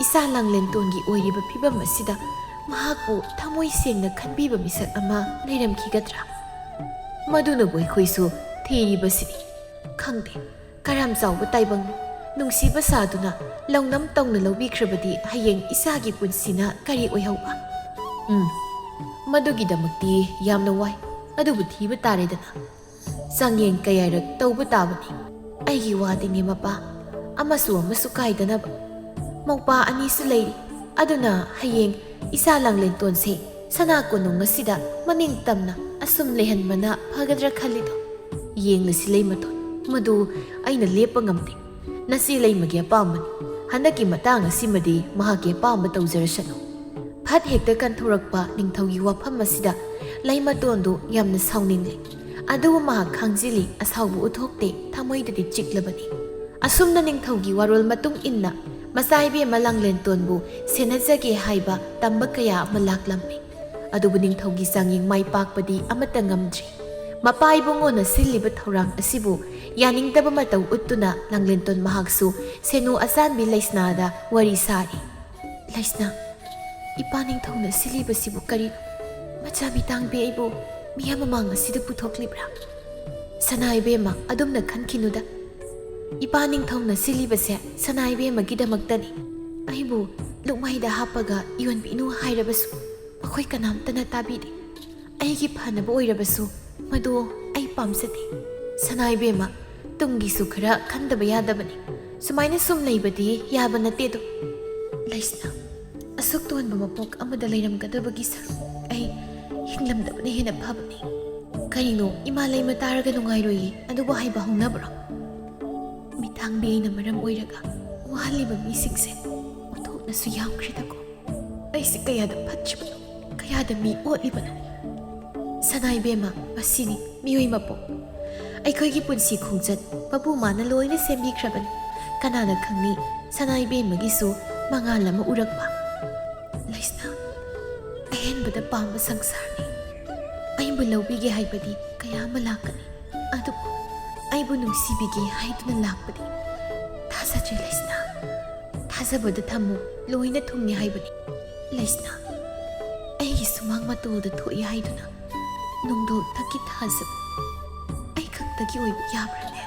ꯏꯆꯥ ꯂꯥꯡꯂꯦꯟꯇꯣꯟꯒꯤ ꯑꯣꯏꯔꯤꯕ ꯐꯤꯕꯝ ꯑꯁꯤꯗ ꯃꯍꯥꯛꯄꯨ ꯊꯃꯣꯏ ꯁꯦꯡꯅ ꯈꯟꯕꯤꯕ ꯃꯤꯁꯛ ꯑꯃ ꯂꯩꯔꯝꯈꯤꯒꯗ꯭ꯔꯥ? ꯃꯗꯨꯅꯕꯨ ꯑꯩꯈꯣꯏꯁꯨ ꯊꯤꯔꯤꯕꯁꯤꯅꯤ. ꯈꯪꯗꯦ, ꯀꯔꯝ ꯆꯥꯎꯕ ꯇꯥꯏꯕꯪꯅꯣ. ꯅꯨꯡꯁꯤꯕ ꯁꯥꯗꯨꯅ ꯂꯧꯅꯝ ꯇꯧꯅ ꯂꯧꯕꯤꯈ꯭ꯔꯕꯗꯤ ꯍꯌꯦꯡ ꯏꯁꯥꯒꯤ ꯄꯨꯟꯁꯤꯅ ꯀꯔꯤ ꯑꯣꯏꯍꯧꯕ? ꯃꯗꯨꯒꯤꯗꯃꯛꯇꯤ ꯌꯥꯝꯅ ꯋꯥꯏ, ꯑꯗꯨꯕꯨ ꯊꯤꯕ ꯇꯥꯔꯦꯗꯅ꯫ ꯆꯥꯡꯌꯦꯡ ꯀꯌꯥꯔꯛ ꯇꯧꯕ ꯇꯥꯕꯅꯤ꯫ ꯑꯩꯒꯤ ꯋꯥꯗꯤꯅꯦ ꯃꯄꯥ, ꯑꯃꯁꯨ ꯀꯥꯏꯗꯅꯕ꯫ ꯃꯧꯄꯥ ꯑꯅꯤꯁꯨ ꯂꯩꯔꯤ, ꯑꯗꯨꯅ ꯍꯌꯦꯡ ꯏꯆꯥ ꯂꯥꯡꯂꯦꯟꯇꯣꯟꯁꯦ ꯁꯅꯥ ꯀꯣꯅꯨꯡ ꯑꯁꯤꯗ ꯃꯅꯤꯡ ꯇꯝꯅ ꯑꯁꯨꯝ ꯂꯩꯍꯟꯕꯅ ꯐꯒꯗ꯭ꯔꯥ ꯈꯜꯂꯤꯗꯣ꯫ ꯌꯦꯡꯂꯁꯤ ꯂꯩꯃꯇꯣꯟ, ꯃꯗꯨ ꯑꯩꯅ ꯂꯦꯞꯄ ꯉꯝꯗꯦ꯫ ꯅꯆꯦ ꯂꯩꯃꯒꯤ ꯑꯄꯥꯝꯕꯅꯤ꯫ ꯍꯟꯗꯛꯀꯤ ꯃꯇꯥꯡ ꯑꯁꯤꯃꯗꯤ ꯃꯍꯥꯛꯀꯤ ꯑꯄꯥꯝꯕ ꯇꯧꯖꯔꯁꯅꯨ꯫ ꯐꯠ ꯍꯦꯛꯇ ꯀꯟꯊꯣꯔꯛꯄ ꯅꯤꯡꯊꯧꯒꯤ ꯋꯥꯐꯝ ꯑꯁꯤꯗ ꯂꯩꯃꯇꯣꯟꯗꯨ ꯌꯥꯝꯅ ꯁꯥꯎꯅꯤꯡꯂꯦ꯫ ꯑꯗꯨꯕꯨ ꯃꯍꯥꯛ ꯈꯥꯡꯖꯤꯜꯂꯤ, ꯑꯁꯥꯎꯕ ꯎꯠꯊꯣꯛꯇꯦ, ꯊꯃꯣꯏꯗꯗꯤ ꯆꯤꯛꯂꯕꯅꯤ꯫ ꯑꯁꯨꯝꯅ ꯅꯤꯡꯊꯧꯒꯤ ꯋꯥꯔꯣꯜ ꯃꯇꯨꯡ ꯏꯟꯅ ꯃꯆꯥ ꯏꯕꯦꯝꯃ ꯂꯥꯡꯂꯦꯟꯇꯣꯟꯕꯨ ꯁꯦꯟꯅꯖꯒꯦ ꯍꯥꯏꯕ ꯇꯝꯕ ꯀꯌꯥ ꯑꯃ ꯂꯥꯛꯂꯝꯃꯤ꯫ ꯑꯗꯨꯕꯨ ꯅꯤꯡꯊꯧꯒꯤ ꯆꯥꯡꯌꯦꯡ ꯃꯥꯏ ꯄꯥꯛꯄꯗꯤ ꯑꯃꯠꯇ ꯉꯝꯗ꯭ꯔꯤ꯫ ꯃꯄꯥ ꯏꯕꯨꯡꯉꯣꯅ ꯁꯤꯜꯂꯤꯕ ꯊꯧꯔꯥꯡ ꯑꯁꯤꯕꯨ ꯌꯥꯅꯤꯡꯗꯕ ꯃꯇꯧ ꯎꯠꯇꯨꯅ ꯂꯥꯡꯂꯦꯟꯇꯣꯟ ꯃꯍꯥꯛꯁꯨ ꯁꯦꯅꯨ ꯑꯆꯥꯟꯕꯤ ꯂꯩꯁꯅꯥꯗ ꯋꯥꯔꯤ ꯁꯥꯔꯤ꯫ ꯂꯩꯁꯅꯥ, ꯏꯄꯥ ꯅꯤꯡꯊꯧꯅ ꯁꯤꯜꯂꯤꯕꯁꯤꯕꯨ ꯀꯔꯤꯅꯣ? ꯃꯆꯥ ꯃꯤꯇꯥꯡꯕꯤ ꯑꯩꯕꯨ ꯃꯤꯌꯥꯝ ꯃꯃꯥꯡ ꯑꯁꯤꯗ ꯄꯨꯊꯣꯛꯂꯤꯕ꯭ꯔꯥ? ꯁꯅꯥ ꯏꯕꯦꯝꯃ, ꯑꯗꯨꯝꯅ ꯈꯟꯈꯤꯅꯨꯗ꯫ ꯏꯄꯥ ꯅꯤꯡꯊꯧꯅ ꯁꯤꯜꯂꯤꯕꯁꯦ ꯁꯅꯥ ꯏꯕꯦꯝꯃꯒꯤꯗꯃꯛꯇꯅꯤ꯫ ꯑꯩꯕꯨ ꯂꯨꯛꯃꯥꯏꯗ ꯍꯥꯞꯄꯒ ꯌꯣꯟꯕꯤꯅꯨ ꯍꯥꯏꯔꯕꯁꯨ ꯃꯈꯣꯏ ꯀꯅꯥꯝꯇꯅ ꯇꯥꯕꯤꯗꯦ꯫ ꯑꯩꯒꯤ ꯐꯅꯕ ꯑꯣꯏꯔꯕꯁꯨ ꯃꯗꯨ ꯑꯩ ꯄꯥꯝꯖꯗꯦ꯫ ꯁꯅꯥ ꯏꯕꯦꯝꯃ, ꯇꯨꯡꯒꯤꯁꯨ ꯈꯔ ꯈꯟꯗꯕ ꯌꯥꯗꯕꯅꯤ꯫ ꯁꯨꯃꯥꯏꯅ ꯁꯨꯝ ꯂꯩꯕꯗꯤ ꯌꯥꯕ ꯅꯠꯇꯦꯗꯣ꯫ ꯂꯩꯁꯅꯥ, ꯑꯁꯨꯛ ꯇꯣꯟꯕ ꯃꯄꯣꯛ ꯑꯃꯗ ꯂꯩꯔꯝꯒꯗꯕꯒꯤ ꯁꯔꯨꯛ ꯑꯩ ꯍꯤꯡꯂꯝꯗꯕꯅ ꯍꯦꯟꯅ ꯐꯕꯅꯤ꯫ ꯀꯔꯤꯅꯣ, ꯏꯃꯥ ꯂꯩꯃ ꯇꯥꯔꯒ ꯅꯨꯡꯉꯥꯏꯔꯣꯏꯌꯦ, ꯑꯗꯨꯕꯨ ꯍꯥꯏꯕ ꯍꯧꯅꯕ꯭ꯔꯣ? ꯃꯤꯊꯥꯡꯕꯤ ꯑꯩꯅ ꯃꯔꯝ ꯑꯣꯏꯔꯒ ꯋꯥꯍꯜꯂꯤꯕ ꯃꯤꯁꯤꯡꯁꯦ ꯑꯣꯟꯊꯣꯛꯅꯁꯨ ꯌꯥꯝꯈ꯭ꯔꯦꯗꯀꯣ꯫ ꯑꯩꯁꯦ ꯀꯌꯥꯗ ꯐꯠꯇ꯭ꯔꯤꯕꯅꯣ, ꯀꯌꯥꯗ ꯃꯤ ꯑꯣꯠꯂꯤꯕꯅꯣ? ꯁꯅꯥ ꯏꯕꯦꯝꯃ, ꯃꯁꯤꯅꯤ ꯃꯤꯑꯣꯏ ꯃꯄꯣꯛ꯫ ꯑꯩꯈꯣꯏꯒꯤ ꯄꯨꯟꯁꯤ ꯈꯣꯡꯆꯠ ꯃꯄꯨ ꯃꯥꯅ ꯂꯣꯏꯅ ꯁꯦꯝꯕꯤꯈ꯭ꯔꯕꯅꯤ꯫ ꯀꯅꯥꯅ ꯈꯪꯅꯤ ꯁꯅꯥ ꯏꯕꯦꯝꯃꯒꯤꯁꯨ ꯃꯉꯥꯜ ꯑꯃ ꯎꯔꯛꯄ꯫ ꯂꯩꯁꯅꯥ, ꯑꯍꯦꯟꯕꯗ ꯄꯥꯝꯕ ꯁꯪꯁꯥꯔꯅꯤ꯫ ꯑꯩꯕꯨ ꯂꯧꯕꯤꯒꯦ ꯍꯥꯏꯕꯗꯤ ꯀꯌా ꯑꯃ ꯂꯥꯛꯀꯅꯤ, ꯑꯗꯨꯕꯨ ꯑꯩꯕꯨ ꯅꯨꯡꯁꯤꯕꯤꯒꯦ ꯍꯥꯏꯗꯨꯅ ꯂꯥꯛꯄꯗꯤ ꯊꯥꯖꯗ꯭ꯔꯦ ꯂꯩꯁꯅꯥ꯫ ꯊꯥꯖꯕꯗ ꯊꯝꯃꯨ, ꯂꯣꯏꯅ ꯊꯨꯡꯉꯦ ꯍꯥꯏꯕꯅꯤ꯫ ꯂꯩꯁꯅꯥ, ꯑꯩꯒꯤ ꯁꯨꯃꯥꯡ ꯃꯇꯣꯜꯗ ꯊꯣꯛꯏ ꯍꯥꯏꯗꯨꯅ ꯅꯣꯡꯗꯣꯜꯊꯛꯀꯤ ꯊꯥꯖꯕ ꯑꯩ ꯈꯛꯇꯒꯤ ꯑꯣꯏꯕ ꯌꯥꯕ꯭ꯔꯅꯦ?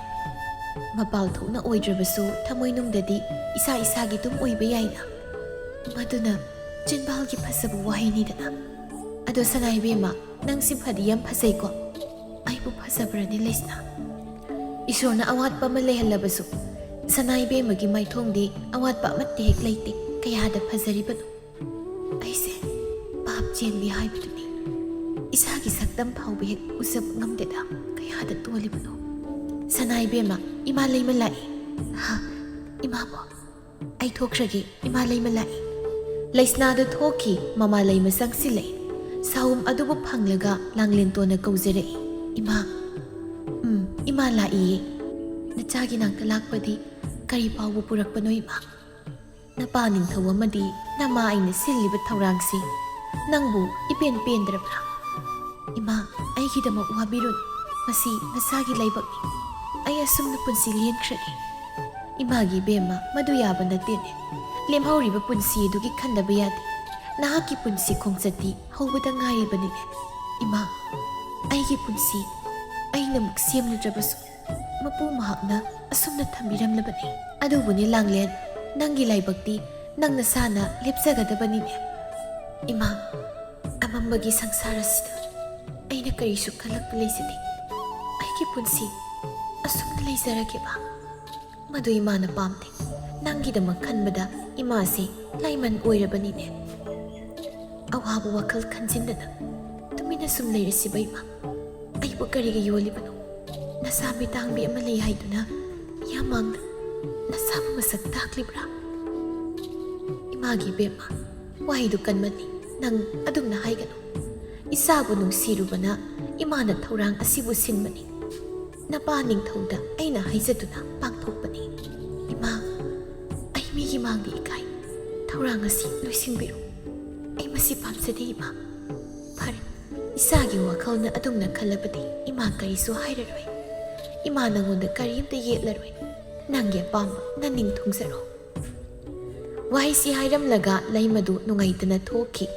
ꯃꯄꯥꯜ ꯊꯣꯛꯅ ꯑꯣꯏꯗ꯭ꯔꯕꯁꯨ ꯊꯃꯣꯏꯅꯨꯡꯗꯗꯤ ꯏꯁꯥ ꯏꯁꯥꯒꯤ ꯑꯗꯨꯝ ꯑꯣꯏꯕ ꯌꯥꯏꯅ꯫ ꯃꯗꯨꯅ ꯆꯤꯟꯕꯥꯜꯒꯤ ꯐꯖꯕ ꯋꯥꯍꯩꯅꯤꯗꯅ꯫ ꯑꯗꯣ ꯁꯅꯥ ꯏꯕꯦꯝꯃ, ꯅꯪ ꯁꯤꯐꯗꯤ ꯌꯥꯝ ꯐꯖꯩꯀꯣ꯫ ꯑꯩꯕꯨ ꯐꯖꯕ꯭ꯔꯅꯦ ꯂꯩꯁꯅꯥ? ꯏꯁꯣꯔꯅ ꯑꯋꯥꯠꯄ ꯑꯃ ꯂꯩꯍꯜꯂꯕꯁꯨ ꯁꯅꯥ ꯏꯕꯦꯝꯃꯒꯤ ꯃꯥꯏꯊꯣꯡꯗꯤ ꯑꯋꯥꯠꯄ ꯑꯃꯠꯇ ꯍꯦꯛ ꯂꯩꯇꯦ꯫ ꯀꯌꯥꯗ ꯐꯖꯔꯤꯕꯅꯣ? ꯑꯩꯁꯦ ꯄꯥꯞ ꯆꯦꯟꯕꯤ ꯍꯥꯏꯕꯗꯨꯅꯤ꯫ ꯏꯁꯥꯒꯤ ꯁꯛꯇꯝ ꯐꯥꯎꯕ ꯍꯦꯛ ꯎꯖꯕ ꯉꯝꯗꯦꯗ, ꯀꯌꯥꯗ ꯇꯣꯜꯂꯤꯕꯅꯣ? ꯁꯅꯥ ꯏꯕꯦꯝꯃ, ꯏꯃꯥ ꯂꯩꯃ ꯂꯥꯛꯏ꯫ ꯏꯃꯥꯕꯣ, ꯑꯩ ꯊꯣꯛꯈ꯭ꯔꯒꯦ, ꯏꯃꯥ ꯂꯩꯃ ꯂꯥꯛꯏ꯫ ꯂꯩꯁꯅꯥꯗꯨ ꯊꯣꯛꯈꯤ, ꯃꯃꯥ ꯂꯩꯃ ꯆꯪꯁꯤꯜꯂꯛꯏ꯫ ꯁꯥꯍꯨꯝ ꯑꯗꯨꯕꯨ ꯐꯪꯂꯒ ꯂꯥꯡꯂꯦꯟꯇꯣꯟꯅ ꯀꯧꯖꯔꯛꯏ꯫ ꯏꯃꯥ, ꯏꯃꯥ ꯂꯥꯛꯏꯌꯦ꯫ ꯅꯆꯥꯒꯤ ꯅꯥꯛꯇ ꯂꯥꯛꯄꯗꯤ ꯀꯔꯤ ꯄꯥꯎꯕꯨ ꯄꯨꯔꯛꯄꯅꯣ ꯏꯃꯥ? ꯅꯄꯥ ꯅꯤꯡꯊꯧ ꯑꯃꯗꯤ ꯅꯃꯥ ꯑꯩꯅ ꯁꯤꯜꯂꯤꯕ ꯊꯧꯔꯥꯡꯁꯤ ꯅꯪꯕꯨ ꯏꯄꯦꯟ ꯄꯦꯟꯗ꯭ꯔꯕ꯭ꯔꯥ? ꯏꯃꯥ, ꯑꯩꯒꯤꯗꯃꯛ ꯋꯥꯕꯤꯔꯨꯅꯨ, ꯃꯁꯤ ꯅꯆꯥꯒꯤ ꯂꯥꯏꯕꯛꯅꯤ꯫ ꯑꯩ ꯑꯁꯨꯝꯅ ꯄꯨꯟꯁꯤ ꯂꯦꯟꯈ꯭ꯔꯒꯦ꯫ ꯏꯃꯥꯒꯤ ꯏꯕꯦꯝꯃ, ꯃꯗꯨ ꯌꯥꯕ ꯅꯠꯇꯦꯅꯦ꯫ ꯂꯦꯝꯍꯧꯔꯤꯕ ꯄꯨꯟꯁꯤ ꯑꯗꯨꯒꯤ ꯈꯟꯗꯕ ꯌꯥꯗꯦ꯫ ꯅꯍꯥꯛꯀꯤ ꯄꯨꯟꯁꯤ ꯈꯣꯡꯆꯠꯇꯤ ꯍꯧꯕꯗ ꯉꯥꯏꯔꯤꯕꯅꯤꯅꯦ꯫ ꯏꯃꯥ, ꯑꯩꯒꯤ ꯄꯨꯟꯁꯤ ꯑꯩꯅꯃꯨꯛ ꯁꯦꯝꯂꯨꯗ꯭ꯔꯕꯁꯨ ꯃꯄꯨ ꯃꯍꯥꯛꯅ ꯑꯁꯨꯝꯅ ꯊꯝꯕꯤꯔꯝꯂꯕꯅꯤ꯫ ꯑꯗꯨꯕꯨꯅꯦ ꯂꯥꯡꯂꯦꯟ, ꯅꯪꯒꯤ ꯂꯥꯏꯕꯛꯇꯤ ꯅꯪ ꯅꯁꯥꯅ ꯂꯦꯞꯆꯒꯗꯕꯅꯤꯅꯦ꯫ ꯏꯃꯥ, ꯑꯃꯝꯕꯒꯤ ꯁꯪꯁꯥꯔ ꯑꯁꯤꯗ ꯑꯩꯅ ꯀꯔꯤꯁꯨ ꯈꯜꯂꯛꯄ ꯂꯩꯖꯗꯦ꯫ ꯑꯩꯒꯤ ꯄꯨꯟꯁꯤ ꯑꯁꯨꯝꯅ ꯂꯩꯖꯔꯒꯦꯕ꯫ ꯃꯗꯨ ꯏꯃꯥꯅ ꯄꯥꯝꯗꯦ꯫ ꯅꯪꯒꯤꯗꯃꯛ ꯈꯟꯕꯗ ꯏꯃꯥꯁꯦ ꯂꯥꯏꯃꯟ ꯑꯣꯏꯔꯕꯅꯤꯅꯦ꯫ ꯑꯋꯥꯕ ꯋꯥꯈꯜ ꯈꯟꯖꯤꯟꯗꯅ ꯇꯨꯃꯤꯟꯅ ꯁꯨꯝ ꯂꯩꯔꯁꯤꯕ ꯏꯃꯥ? ꯑꯩꯕꯨ ꯀꯔꯤꯒꯤ ꯌꯣꯜꯂꯤꯕꯅꯣ? ꯅꯆꯥ ꯃꯤꯇꯥꯡꯕꯤ ꯑꯃ ꯂꯩ ꯍꯥꯏꯗꯨꯅ ꯃꯤꯌꯥꯝꯃꯥꯡꯗ ꯅꯆꯥꯕꯨ ꯃꯁꯛ ꯇꯥꯛꯂꯤꯕ꯭ꯔꯥ? ꯏꯃꯥꯒꯤ ꯏꯕꯦꯝꯃ, ꯋꯥꯍꯩꯗꯨ ꯀꯟꯃꯟꯅꯤ꯫ ꯅꯪ ꯑꯗꯨꯝꯅ ꯍꯥꯏꯒꯅꯨ꯫ ꯏꯆꯥꯕꯨ ꯅꯨꯡꯁꯤꯔꯨꯕꯅ ꯏꯃꯥꯅ ꯊꯧꯔꯥꯡ ꯑꯁꯤꯕꯨ ꯁꯤꯟꯕꯅꯤ꯫ ꯅꯄꯥ ꯅꯤꯡꯊꯧꯗ ꯑꯩꯅ ꯍꯥꯏꯖꯗꯨꯅ ꯄꯥꯡꯊꯣꯛꯄꯅꯤ꯫ ꯏꯃꯥ, ꯑꯩ ꯃꯤꯒꯤ ꯃꯥꯡꯗ ꯏꯀꯥꯏ꯫ ꯊꯧꯔꯥꯡ ꯑꯁꯤ ꯂꯣꯏꯁꯤꯟꯕꯤꯔꯨ꯫ ꯑꯩ ꯃꯁꯤ ꯄꯥꯝꯖꯗꯦ ꯏꯃꯥ꯫ ꯐꯔꯦ, ꯏꯆꯥꯒꯤ ꯋꯥꯈꯜꯅ ꯑꯗꯨꯝꯅ ꯈꯜꯂꯕꯗꯤ ꯏꯃꯥ ꯀꯔꯤꯁꯨ ꯍꯥꯏꯔꯔꯣꯏ꯫ ꯏꯃꯥ ꯅꯉꯣꯟꯗ ꯀꯔꯤꯝꯇ ꯌꯦꯠꯂꯔꯣꯏ꯫ ꯅꯪꯒꯤ ꯑꯄꯥꯝꯕ ꯅꯅꯤꯡ ꯊꯨꯡꯖꯔꯣ꯫ ꯋꯥꯍꯩꯁꯤ ꯍꯥꯏꯔꯝꯂꯒ ꯂꯩꯃꯗꯨ ꯅꯨꯡꯉꯥꯏꯇꯅ ꯊꯣꯛꯈꯤ꯫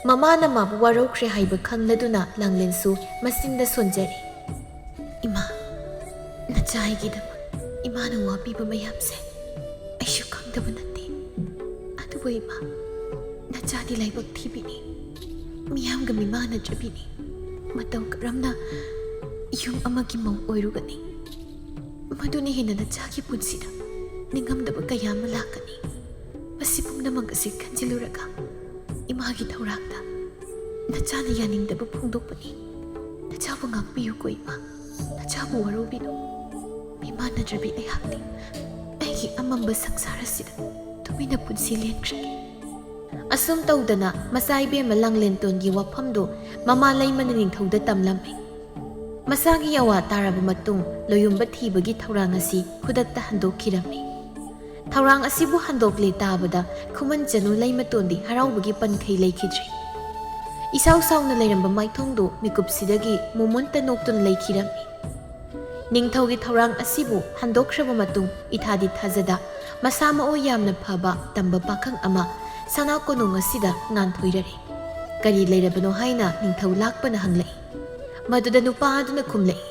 ꯃꯃꯥꯅ ꯃꯥꯕꯨ ꯋꯥꯔꯧꯈ꯭ꯔꯦ ꯍꯥꯏꯕ ꯈꯪꯂꯗꯨꯅ ꯂꯥꯡꯂꯦꯟꯁꯨ ꯃꯆꯤꯟꯗ ꯁꯣꯟꯖꯔꯤ꯫ ꯏꯃꯥ, ꯅꯆꯥ ꯑꯩꯒꯤꯗꯃꯛ ꯏꯃꯥꯅ ꯋꯥꯕꯤꯕ ꯃꯌꯥꯝꯁꯦ ꯑꯩꯁꯨ ꯈꯪꯗꯕ ꯅꯠꯇꯦ ꯑꯗꯨꯕꯨ ꯏꯃꯥ ꯅꯆꯥꯗꯤ ꯂꯥꯏꯕꯛ ꯊꯤꯕꯤꯅꯤ ꯃꯤꯌꯥꯝꯒ ꯃꯤꯃꯥꯟꯅꯗ꯭ꯔꯕꯤꯅꯤ ꯃꯇꯧ ꯀꯔꯝꯅ ꯌꯨꯝ ꯑꯃꯒꯤ ꯃꯧ ꯑꯣꯏꯔꯨꯒꯅꯤ ꯃꯗꯨꯅ ꯍꯦꯟꯅ ꯅꯆꯥꯒꯤ ꯄꯨꯟꯁꯤꯗ ꯅꯤꯡꯉꯝꯗꯕ ꯀꯌꯥ ꯑꯃ ꯂꯥꯛꯀꯅꯤ ꯃꯁꯤ ꯄꯨꯝꯅꯃꯛ ꯑꯁꯤ ꯈꯟꯖꯤꯜꯂꯨꯔꯒ ꯏꯃꯥꯒꯤ ꯊꯧꯔꯥꯡꯗ ꯅꯆꯥꯅ ꯌꯥꯅꯤꯡꯗꯕ ꯐꯣꯡꯗꯣꯛꯄꯅꯤ ꯅꯆꯥꯕꯨ ꯉꯥꯛꯄꯤꯌꯨꯀꯣ ꯏꯃꯥ ꯅꯆꯥꯕꯨ ꯋꯥꯔꯧꯕꯤꯅꯨ ꯃꯤꯃꯥꯟꯅꯗ꯭ꯔꯕꯤ ꯑꯩꯍꯥꯛꯅꯤ ꯑꯩꯒꯤ ꯑꯃꯝꯕ ꯁꯪꯁꯥꯔ ꯑꯁꯤꯗ ꯇꯨꯃꯤꯟꯅ ꯄꯨꯟꯁꯤ ꯂꯦꯟꯈ꯭ꯔꯒꯦ ꯑꯁꯨꯝ ꯇꯧꯗꯅ ꯃꯆꯥ ꯏꯕꯦꯝꯃ ꯂꯥꯡꯂꯦꯟꯇꯣꯟꯒꯤ ꯋꯥꯐꯝꯗꯨ ꯃꯃꯥ ꯂꯩꯃꯅ ꯅꯤꯡꯊꯧꯗ ꯇꯝꯂꯝꯃꯤ ꯃꯁꯥꯒꯤ ꯑꯋꯥ ꯇꯥꯔꯕ ꯃꯇꯨꯡ ꯂꯣꯌꯨꯝꯕ ꯊꯤꯕꯒꯤ ꯊꯧꯔꯥꯡ ꯑꯁꯤ ꯈꯨꯗꯛꯇ ꯍꯟꯗꯣꯛꯈꯤꯔꯝꯃꯤ ꯊꯧꯔꯥꯡ ꯑꯁꯤꯕꯨ ꯍꯟꯗꯣꯛꯂꯦ ꯇꯥꯕꯗ ꯈꯨꯃꯟ ꯆꯅꯨ ꯂꯩꯃꯇꯣꯟꯗꯤ ꯍꯔꯥꯎꯕꯒꯤ ꯄꯟꯈꯩ ꯂꯩꯈꯤꯗ꯭ꯔꯦ ꯏꯁꯥꯎ ꯁꯥꯎꯅ ꯂꯩꯔꯝꯕ ꯃꯥꯏꯊꯣꯡꯗꯨ ꯃꯤꯀꯨꯞꯁꯤꯗꯒꯤ ꯃꯨꯃꯨꯟꯇ ꯅꯣꯛꯇꯨꯅ ꯂꯩꯈꯤꯔꯝꯃꯤ ꯅꯤꯡꯊꯧꯒꯤ ꯊꯧꯔꯥꯡ ꯑꯁꯤꯕꯨ ꯍꯟꯗꯣꯛꯈ꯭ꯔꯕ ꯃꯇꯨꯡ ꯏꯊꯥꯗꯤ ꯊꯥꯖꯗ ꯃꯁꯥ ꯃꯎ ꯌꯥꯝꯅ ꯐꯕ ꯇꯝꯕ ꯄꯥꯈꯪ ꯑꯃ ꯁꯅꯥ ꯀꯣꯅꯨꯡ ꯑꯁꯤꯗ ꯉꯥꯟꯊꯣꯏꯔꯔꯦ ꯀꯔꯤ ꯂꯩꯔꯕꯅꯣ ꯍꯥꯏꯅ ꯅꯤꯡꯊꯧ ꯂꯥꯛꯄꯅ ꯍꯪꯂꯛꯏ ꯃꯗꯨꯗ ꯅꯨꯄꯥ ꯑꯗꯨꯅ ꯈꯨꯝꯂꯛꯏ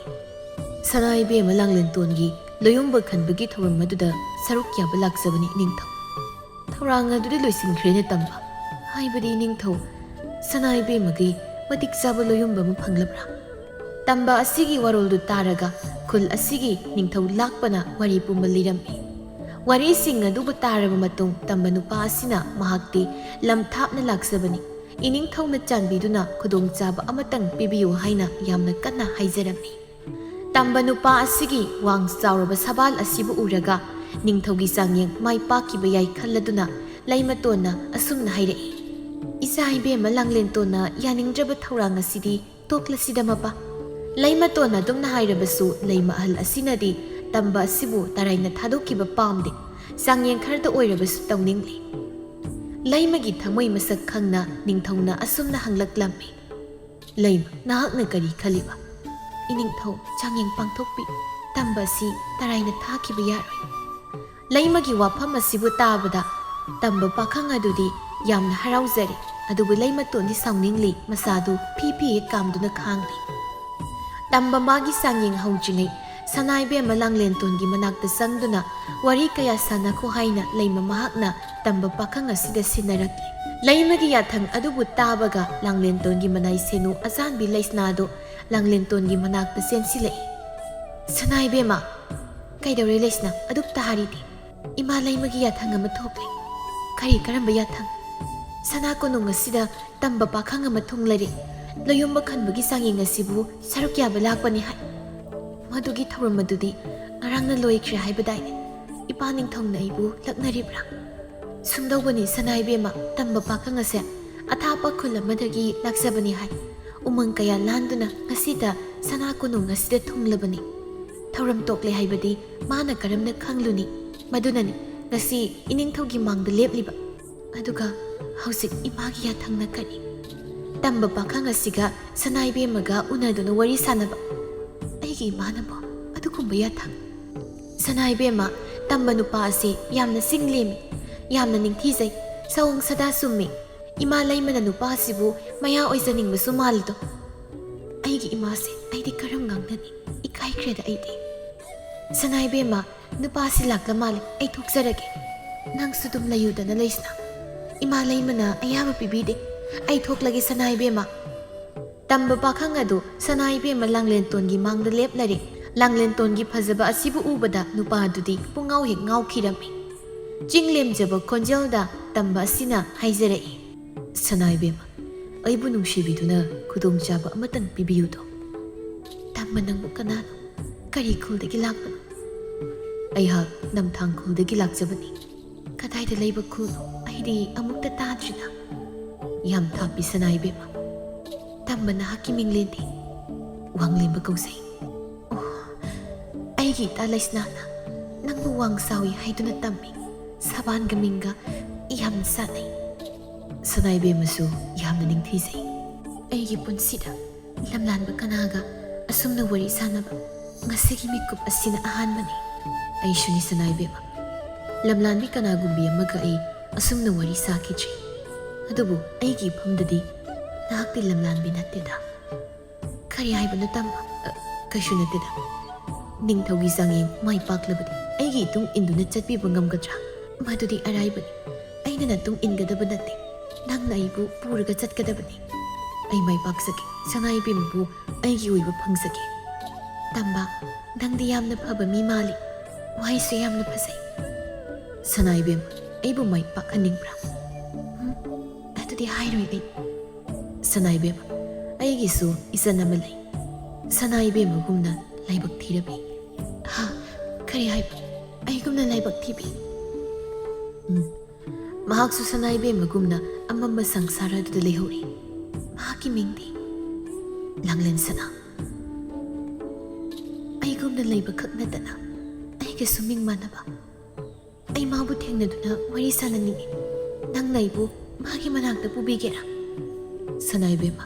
ꯁꯅꯥ ꯏꯕꯦꯝꯃ ꯂꯥꯡꯂꯦꯟꯇꯣꯟꯒꯤ ꯂꯣꯌꯨꯝꯕ ꯈꯟꯕꯒꯤ ꯊꯧꯔꯝ ꯑꯗꯨꯗ ꯁꯔꯨꯛ ꯌꯥꯕ ꯂꯥꯛꯆꯕꯅꯤ ꯅꯤꯡꯊꯧ ꯊꯧꯔꯥꯡ ꯑꯗꯨꯗꯤ ꯂꯣꯏꯁꯤꯟꯈ꯭ꯔꯦꯅ ꯇꯝꯕ ꯍꯥꯏꯕꯗꯤ ꯅꯤꯡꯊꯧ ꯁꯅꯥ ꯏꯕꯦꯝꯃꯒꯤ ꯃꯇꯤꯛ ꯆꯥꯕ ꯂꯣꯌꯨꯝꯕ ꯑꯃ ꯐꯪꯂꯕ꯭ꯔꯥ ꯇꯝꯕ ꯑꯁꯤꯒꯤ ꯋꯥꯔꯣꯜꯗꯨ ꯇꯥꯔꯒ ꯈꯨꯜ ꯑꯁꯤꯒꯤ ꯅꯤꯡꯊꯧ ꯂꯥꯛꯄꯅ ꯋꯥꯔꯤ ꯄꯨꯝꯕ ꯂꯤꯔꯝꯃꯤ ꯋꯥꯔꯤꯁꯤꯡ ꯑꯗꯨꯕꯨ ꯇꯥꯔꯕ ꯃꯇꯨꯡ ꯇꯝꯕ ꯅꯨꯄꯥ ꯑꯁꯤꯅ ꯃꯍꯥꯛꯇꯤ ꯂꯝ ꯊꯥꯞꯅ ꯂꯥꯛꯆꯕꯅꯤ ꯏꯅꯤꯡꯊꯧꯅ ꯆꯥꯟꯕꯤꯗꯨꯅ ꯈꯨꯗꯣꯡꯆꯥꯕ ꯑꯃꯇꯪ ꯄꯤꯕꯤꯌꯨ ꯍꯥꯏꯅ ꯌꯥꯝꯅ ꯀꯟꯅ ꯍꯥꯏꯖꯔꯝꯃꯤ ꯇꯝꯕ ꯅꯨꯄꯥ ꯑꯁꯤꯒꯤ ꯋꯥꯡ ꯆꯥꯎꯔꯕ ꯁꯕꯥꯜ ꯑꯁꯤꯕꯨ ꯎꯔꯒ ꯅꯤꯡꯊꯧꯒꯤ ꯆꯥꯡꯌꯦꯡ ꯃꯥꯏ ꯄꯥꯛꯈꯤꯕ ꯌꯥꯏ ꯈꯜꯂꯗꯨꯅ ꯂꯩꯃꯇꯣꯟꯅ ꯑꯁꯨꯝꯅ ꯍꯥꯏꯔꯛꯏ ꯏꯆꯥ ꯏꯕꯦꯝꯃ ꯂꯥꯡꯂꯦꯟꯇꯣꯟꯅ ꯌꯥꯅꯤꯡꯗ꯭ꯔꯕ ꯊꯧꯔꯥꯡ ꯑꯁꯤꯗꯤ ꯇꯣꯛꯂꯁꯤꯗ ꯃꯄꯥ ꯂꯩꯃꯇꯣꯟꯅ ꯑꯗꯨꯝꯅ ꯍꯥꯏꯔꯕꯁꯨ ꯂꯩꯃ ꯑꯍꯜ ꯑꯁꯤꯅꯗꯤ ꯇꯝꯕ ꯑꯁꯤꯕꯨ ꯇꯔꯥꯏꯅ ꯊꯥꯗꯣꯛꯈꯤꯕ ꯄꯥꯝꯗꯦ ꯆꯥꯡꯌꯦꯡ ꯈꯔꯗ ꯑꯣꯏꯔꯕꯁꯨ ꯇꯧꯅꯤꯡꯂꯤ ꯂꯩꯃꯒꯤ ꯊꯃꯣꯏ ꯃꯁꯛ ꯈꯪꯅ ꯅꯤꯡꯊꯧꯅ ꯑꯁꯨꯝꯅ ꯍꯪꯂꯛꯂꯝꯃꯤ ꯂꯩꯃ ꯅꯍꯥꯛꯅ ꯀꯔꯤ ꯈꯜꯂꯤꯕ ꯏꯅꯤꯡꯊꯧ ꯆꯥꯡꯌꯦꯡ ꯄꯥꯡꯊꯣꯛꯄꯤ ꯇꯝꯕ ꯑꯁꯤ ꯇꯔꯥꯏꯅ ꯊꯥꯈꯤꯕ ꯌꯥꯔꯣꯏ ꯂꯩꯃꯒꯤ ꯋꯥꯐꯝ ꯑꯁꯤꯕꯨ ꯇꯥꯕꯗ ꯇꯝꯕ ꯄꯥꯈꯪ ꯑꯗꯨꯗꯤ ꯌꯥꯝꯅ ꯍꯔꯥꯎꯖꯔꯤ ꯑꯗꯨꯕꯨ ꯂꯩꯃꯇꯣꯟꯗꯤ ꯁꯥꯎꯅꯤꯡꯂꯤ ꯃꯁꯥꯗꯨ ꯐꯤ ꯍꯦꯛ ꯀꯥꯝꯗꯨꯅ ꯈꯥꯡꯂꯤ ꯇꯝꯕ ꯃꯥꯒꯤ ꯆꯥꯡꯌꯦꯡ ꯍꯧꯗ꯭ꯔꯤꯉꯩ ꯁꯅꯥ ꯏꯕꯦꯝꯃ ꯂꯥꯡꯂꯦꯟꯇꯣꯟꯒꯤ ꯃꯅꯥꯛꯇ ꯆꯪꯗꯨꯅ ꯋꯥꯔꯤ ꯀꯌꯥ ꯁꯥꯟꯅꯈꯣ ꯍꯥꯏꯅ ꯂꯩꯃ ꯃꯍꯥꯛꯅ ꯇꯝꯕ ꯄꯥꯈꯪ ꯑꯁꯤꯗ ꯁꯤꯟꯅꯔꯛꯂꯤ ꯂꯩꯃꯒꯤ ꯌꯥꯊꯪ ꯑꯗꯨꯕꯨ ꯇꯥꯕꯒ ꯂꯥꯡꯂꯦꯟꯇꯣꯟꯒꯤ ꯃꯅꯥꯏ ꯁꯦꯅꯨ ꯑꯆꯥꯟꯕꯤ ꯂꯩꯁꯅꯥꯗꯨ ꯂꯥꯡꯂꯦꯟꯇꯣꯟꯒꯤ ꯃꯅꯥꯛꯇ ꯆꯦꯟꯁꯤꯜꯂꯛꯏ ꯁꯅꯥ ꯏꯕꯦꯝꯃ ꯀꯩꯗꯧꯔꯦ ꯂꯩꯁꯅꯥ ꯑꯗꯨꯛꯇ ꯍꯥꯔꯤꯗꯤ ꯏꯃꯥ ꯂꯩꯃꯒꯤ ꯌꯥꯊꯪ ꯑꯃ ꯊꯣꯛꯂꯤ ꯀꯔꯤ ꯀꯔꯝꯕ ꯌꯥꯊꯪ ꯁꯅꯥ ꯀꯣꯅꯨꯡ ꯑꯁꯤꯗ ꯇꯝꯕ ꯄꯥꯈꯪ ꯑꯃ ꯊꯨꯡꯂꯔꯤ ꯂꯣꯌꯨꯝꯕ ꯈꯟꯕꯒꯤ ꯆꯥꯡꯌꯦꯡ ꯑꯁꯤꯕꯨ ꯁꯔꯨꯛ ꯌꯥꯕ ꯂꯥꯛꯄꯅꯤ ꯍꯥꯏ ꯃꯗꯨꯒꯤ ꯊꯧꯔꯝ ꯑꯗꯨꯗꯤ ꯉꯔꯥꯡꯅ ꯂꯣꯏꯈ꯭ꯔꯦ ꯍꯥꯏꯕꯗꯥꯏꯅꯦ ꯏꯄꯥ ꯅꯤꯡꯊꯧꯅ ꯑꯩꯕꯨ ꯂꯛꯅꯔꯤꯕ꯭ꯔꯥ ꯁꯨꯝꯗꯧꯕꯅꯤ ꯁꯅꯥ ꯏꯕꯦꯝꯃ ꯇꯝꯕ ꯄꯥꯈꯪ ꯑꯁꯦ ꯑꯊꯥꯞꯄ ꯈꯨꯜ ꯑꯃꯗꯒꯤ ꯂꯥꯛꯆꯕꯅꯤ ꯍꯥꯏ ꯎꯃꯪ ꯀꯌꯥ ꯂꯥꯟꯗꯨꯅ ꯉꯁꯤꯗ ꯁꯅꯥ ꯀꯣꯅꯨꯡ ꯑꯁꯤꯗ ꯊꯨꯡꯂꯕꯅꯤ ꯊꯧꯔꯝ ꯇꯣꯛꯂꯦ ꯍꯥꯏꯕꯗꯤ ꯃꯥꯅ ꯀꯔꯝꯅ ꯈꯪꯂꯨꯅꯤ ꯃꯗꯨꯅꯅꯤ ꯉꯁꯤ ꯏꯅꯤꯡꯊꯧꯒꯤ ꯃꯥꯡꯗ ꯂꯦꯞꯂꯤꯕ ꯑꯗꯨꯒ ꯍꯧꯖꯤꯛ ꯏꯃꯥꯒꯤ ꯌꯥꯊꯪꯅ ꯀꯔꯤ ꯇꯝꯕ ꯄꯥꯈꯪ ꯑꯁꯤꯒ ꯁꯅꯥ ꯏꯕꯦꯝꯃꯒ ꯎꯅꯗꯨꯅ ꯋꯥꯔꯤ ꯁꯥꯟꯅꯕ ꯑꯩꯒꯤ ꯏꯃꯥꯅꯕꯣ ꯑꯗꯨꯒꯨꯝꯕ ꯌꯥꯊꯪ ꯁꯅꯥ ꯏꯕꯦꯝꯃ ꯇꯝꯕ ꯅꯨꯄꯥ ꯑꯁꯤ ꯌꯥꯝꯅ ꯆꯤꯡꯂꯦꯝꯃꯤ ꯌꯥꯝꯅ ꯅꯤꯡꯊꯤꯖꯩ ꯁꯑꯣꯡ ꯁꯗꯥ ꯆꯨꯝꯃꯤ ꯏꯃꯥ ꯂꯩꯃꯅ ꯅꯨꯄꯥ ꯑꯁꯤꯕꯨ ꯃꯌꯥ ꯑꯣꯏꯖꯅꯤꯡꯕꯁꯨ ꯃꯥꯜꯂꯤꯗꯣ ꯑꯩꯒꯤ ꯏꯃꯥꯁꯦ ꯑꯩꯗꯤ ꯀꯔꯝ ꯉꯥꯡꯅꯅꯤ ꯏꯀꯥꯏꯈ꯭ꯔꯦꯗ ꯑꯩꯗꯤ ꯁꯅꯥ ꯏꯕꯦꯝꯃ ꯅꯨꯄꯥꯁꯤ ꯂꯥꯛꯂ ꯃꯥꯜꯂꯤ ꯑꯩ ꯊꯣꯛꯆꯔꯒꯦ ꯅꯪꯁꯨ ꯑꯗꯨꯝ ꯂꯩꯌꯨꯗꯅ ꯂꯩꯁꯅꯥ ꯏꯃꯥ ꯂꯩꯃꯅ ꯑꯌꯥꯕ ꯄꯤꯕꯤꯗꯦ ꯑꯩ ꯊꯣꯛꯂꯒꯦ ꯁꯅꯥ ꯏꯕꯦꯝꯃ ꯇꯝꯕ ꯄꯥꯈꯪ ꯑꯗꯨ ꯁꯅꯥ ꯏꯕꯦꯝꯃ ꯂꯥꯡꯂꯦꯟꯇꯣꯟꯒꯤ ꯃꯥꯡꯗ ꯂꯦꯞꯂꯔꯦ ꯂꯥꯡꯂꯦꯟꯇꯣꯟꯒꯤ ꯐꯖꯕ ꯑꯁꯤꯕꯨ ꯎꯕꯗ ꯅꯨꯄꯥ ꯑꯗꯨꯗꯤ ꯄꯨꯡꯉꯥꯎ ꯍꯦꯛ ꯉꯥꯎꯈꯤꯔꯝꯃꯤ ꯆꯤꯡꯂꯦꯝꯖꯕ ꯈꯣꯟꯖꯦꯜꯗ ꯇꯝꯕ ꯑꯁꯤꯅ ꯍꯥꯏꯖꯔꯛꯏ ꯁꯅꯥ ꯏꯕꯦꯝꯃ ꯑꯩꯕꯨ ꯅꯨꯡꯁꯤꯕꯤꯗꯨꯅ ꯈꯨꯗꯣꯡꯆꯥꯕ ꯑꯃꯇꯪ ꯄꯤꯕꯤꯌꯨꯗꯣ ꯇꯝꯕ ꯅꯪꯕꯨ ꯀꯅꯥꯅꯣ ꯀꯔꯤ ꯈꯨꯜꯗꯒꯤ ꯂꯥꯛꯄꯅꯣ ꯑꯩꯍꯥꯛ ꯅꯝꯊꯥꯡ ꯈꯨꯜꯗꯒꯤ ꯂꯥꯛꯆꯕꯅꯤ ꯀꯗꯥꯏꯗ ꯂꯩꯕ ꯈꯨꯜꯅꯣ ꯑꯩꯗꯤ ꯑꯃꯨꯛꯇ ꯇꯥꯗ꯭ꯔꯤꯅ ꯌꯥꯝ ꯊꯥꯞꯄꯤ ꯁꯅꯥ ꯏꯕꯦꯝꯃ ꯇꯝꯕ ꯅꯍꯥꯛꯀꯤ ꯃꯤꯡꯂꯦꯟꯗꯤ ꯋꯥꯡꯂꯦꯝꯕ ꯀꯧꯖꯩ ꯑꯣ ꯑꯩꯒꯤ ꯏꯇꯥ ꯂꯩꯁꯅꯥꯅ ꯅꯪꯕꯨ ꯋꯥꯡ ꯆꯥꯎꯏ ꯍꯥꯏꯗꯨꯅ ꯇꯝꯃꯤ ꯁꯕꯥꯟꯒ ꯃꯤꯡꯒ ꯌꯥꯝꯅ ꯆꯥꯟꯅꯩ ꯁꯅꯥ ꯏꯕꯦꯝꯃꯁꯨ ꯌꯥꯝꯅ ꯅꯤꯡꯊꯤꯖꯩ ꯑꯩꯒꯤ ꯄꯨꯟꯁꯤꯗ ꯂꯝꯂꯥꯟꯕ ꯀꯅꯥꯒ ꯑꯁꯨꯝꯅ ꯋꯥꯔꯤ ꯁꯥꯟꯅꯕ ꯉꯁꯤꯒꯤ ꯃꯤꯀꯨꯞ ꯑꯁꯤꯅ ꯑꯍꯥꯟꯕꯅꯤ ꯑꯩꯁꯨꯅꯤ ꯁꯅꯥ ꯏꯕꯦꯝꯃ ꯂꯝꯂꯥꯟꯕꯤ ꯀꯅꯥꯒꯨꯝꯕꯤ ꯑꯃꯒ ꯑꯩ ꯑꯁꯨꯝꯅ ꯋꯥꯔꯤ ꯁꯥꯈꯤꯗ꯭ꯔꯤ ꯑꯗꯨꯕꯨ ꯑꯩꯒꯤ ꯏꯐꯝꯗꯗꯤ ꯅꯍꯥꯛꯇꯤ ꯂꯝꯂꯥꯟꯕꯤ ꯅꯠꯇꯦꯗ ꯀꯔꯤ ꯍꯥꯏꯕꯅꯣ ꯇꯝꯕ ꯀꯩꯁꯨ ꯅꯠꯇꯦꯗ ꯅꯤꯡꯊꯧꯒꯤ ꯆꯥꯡꯌꯦꯡ ꯃꯥꯏ ꯄꯥꯛꯂꯕꯗꯤ ꯑꯩꯒꯤ ꯏꯇꯨꯡ ꯏꯟꯗꯨꯅ ꯆꯠꯄꯤꯕ ꯉꯝꯒꯗ꯭ꯔꯥ ꯃꯗꯨꯗꯤ ꯑꯔꯥꯏꯕꯅꯤ ꯑꯩꯅ ꯅꯇꯨꯡ ꯏꯟꯒꯗꯕ ꯅꯠꯇꯦ ꯅꯪꯅ ꯑꯩꯕꯨ ꯄꯨꯔꯒ ꯆꯠꯀꯗꯕꯅꯤ ꯑꯩ ꯃꯥꯏ ꯄꯥꯛꯆꯒꯦ ꯁꯅꯥꯏꯕꯦꯝꯕꯨ ꯑꯩꯒꯤ ꯑꯣꯏꯕ ꯐꯪꯖꯒꯦ ꯇꯝꯕ ꯅꯪꯗꯤ ꯌꯥꯝꯅ ꯐꯕ ꯃꯤ ꯃꯥꯜꯂꯤ ꯋꯥꯍꯩꯁꯨ ꯌꯥꯝꯅ ꯐꯖꯩ ꯁꯅꯥꯏꯕꯦꯝ ꯑꯩꯕꯨ ꯃꯥꯏ ꯄꯥꯛꯍꯟꯅꯤꯡꯕ꯭ꯔꯥ ꯑꯗꯨꯗꯤ ꯍꯥꯏꯔꯣꯏ ꯑꯩ ꯁꯅꯥꯏꯕꯦꯝ ꯑꯩꯒꯤꯁꯨ ꯏꯆꯟ ꯑꯃ ꯂꯩ ꯁꯅꯥꯏꯕꯦꯝꯕꯒꯨꯝꯅ ꯂꯥꯏꯕꯛ ꯊꯤꯔꯕꯤ ꯍꯥ ꯀꯔꯤ ꯍꯥꯏꯕ ꯑꯩꯒꯨꯝꯅ ꯂꯥꯏꯕꯛ ꯊꯤꯕꯤ ꯃꯍꯥꯛꯁꯨ ꯁꯅꯥꯏꯕꯦꯝꯕꯒꯨꯝꯅ ꯑꯃꯝꯕ ꯁꯪꯁꯥꯔ ꯑꯗꯨꯗ ꯂꯩꯍꯧꯔꯤ ꯃꯍꯥꯛꯀꯤ ꯃꯤꯡꯗꯤ ꯂꯥꯡꯂꯦꯟ ꯁꯅꯥ ꯑꯩꯒꯨꯝꯅ ꯂꯩꯕ ꯈꯛ ꯅꯠꯇꯅ ꯑꯩꯒꯁꯨ ꯃꯤꯡ ꯃꯥꯟꯅꯕ ꯑꯩ ꯃꯥꯕꯨ ꯊꯦꯡꯅꯗꯨꯅ ꯋꯥꯔꯤ ꯁꯥꯟꯅꯅꯤꯡꯉꯤ ꯅꯪꯅ ꯑꯩꯕꯨ ꯃꯥꯒꯤ ꯃꯅꯥꯛꯇ ꯄꯨꯕꯤꯒꯦꯔꯥ ꯁꯅꯥꯏꯕꯦꯝꯕ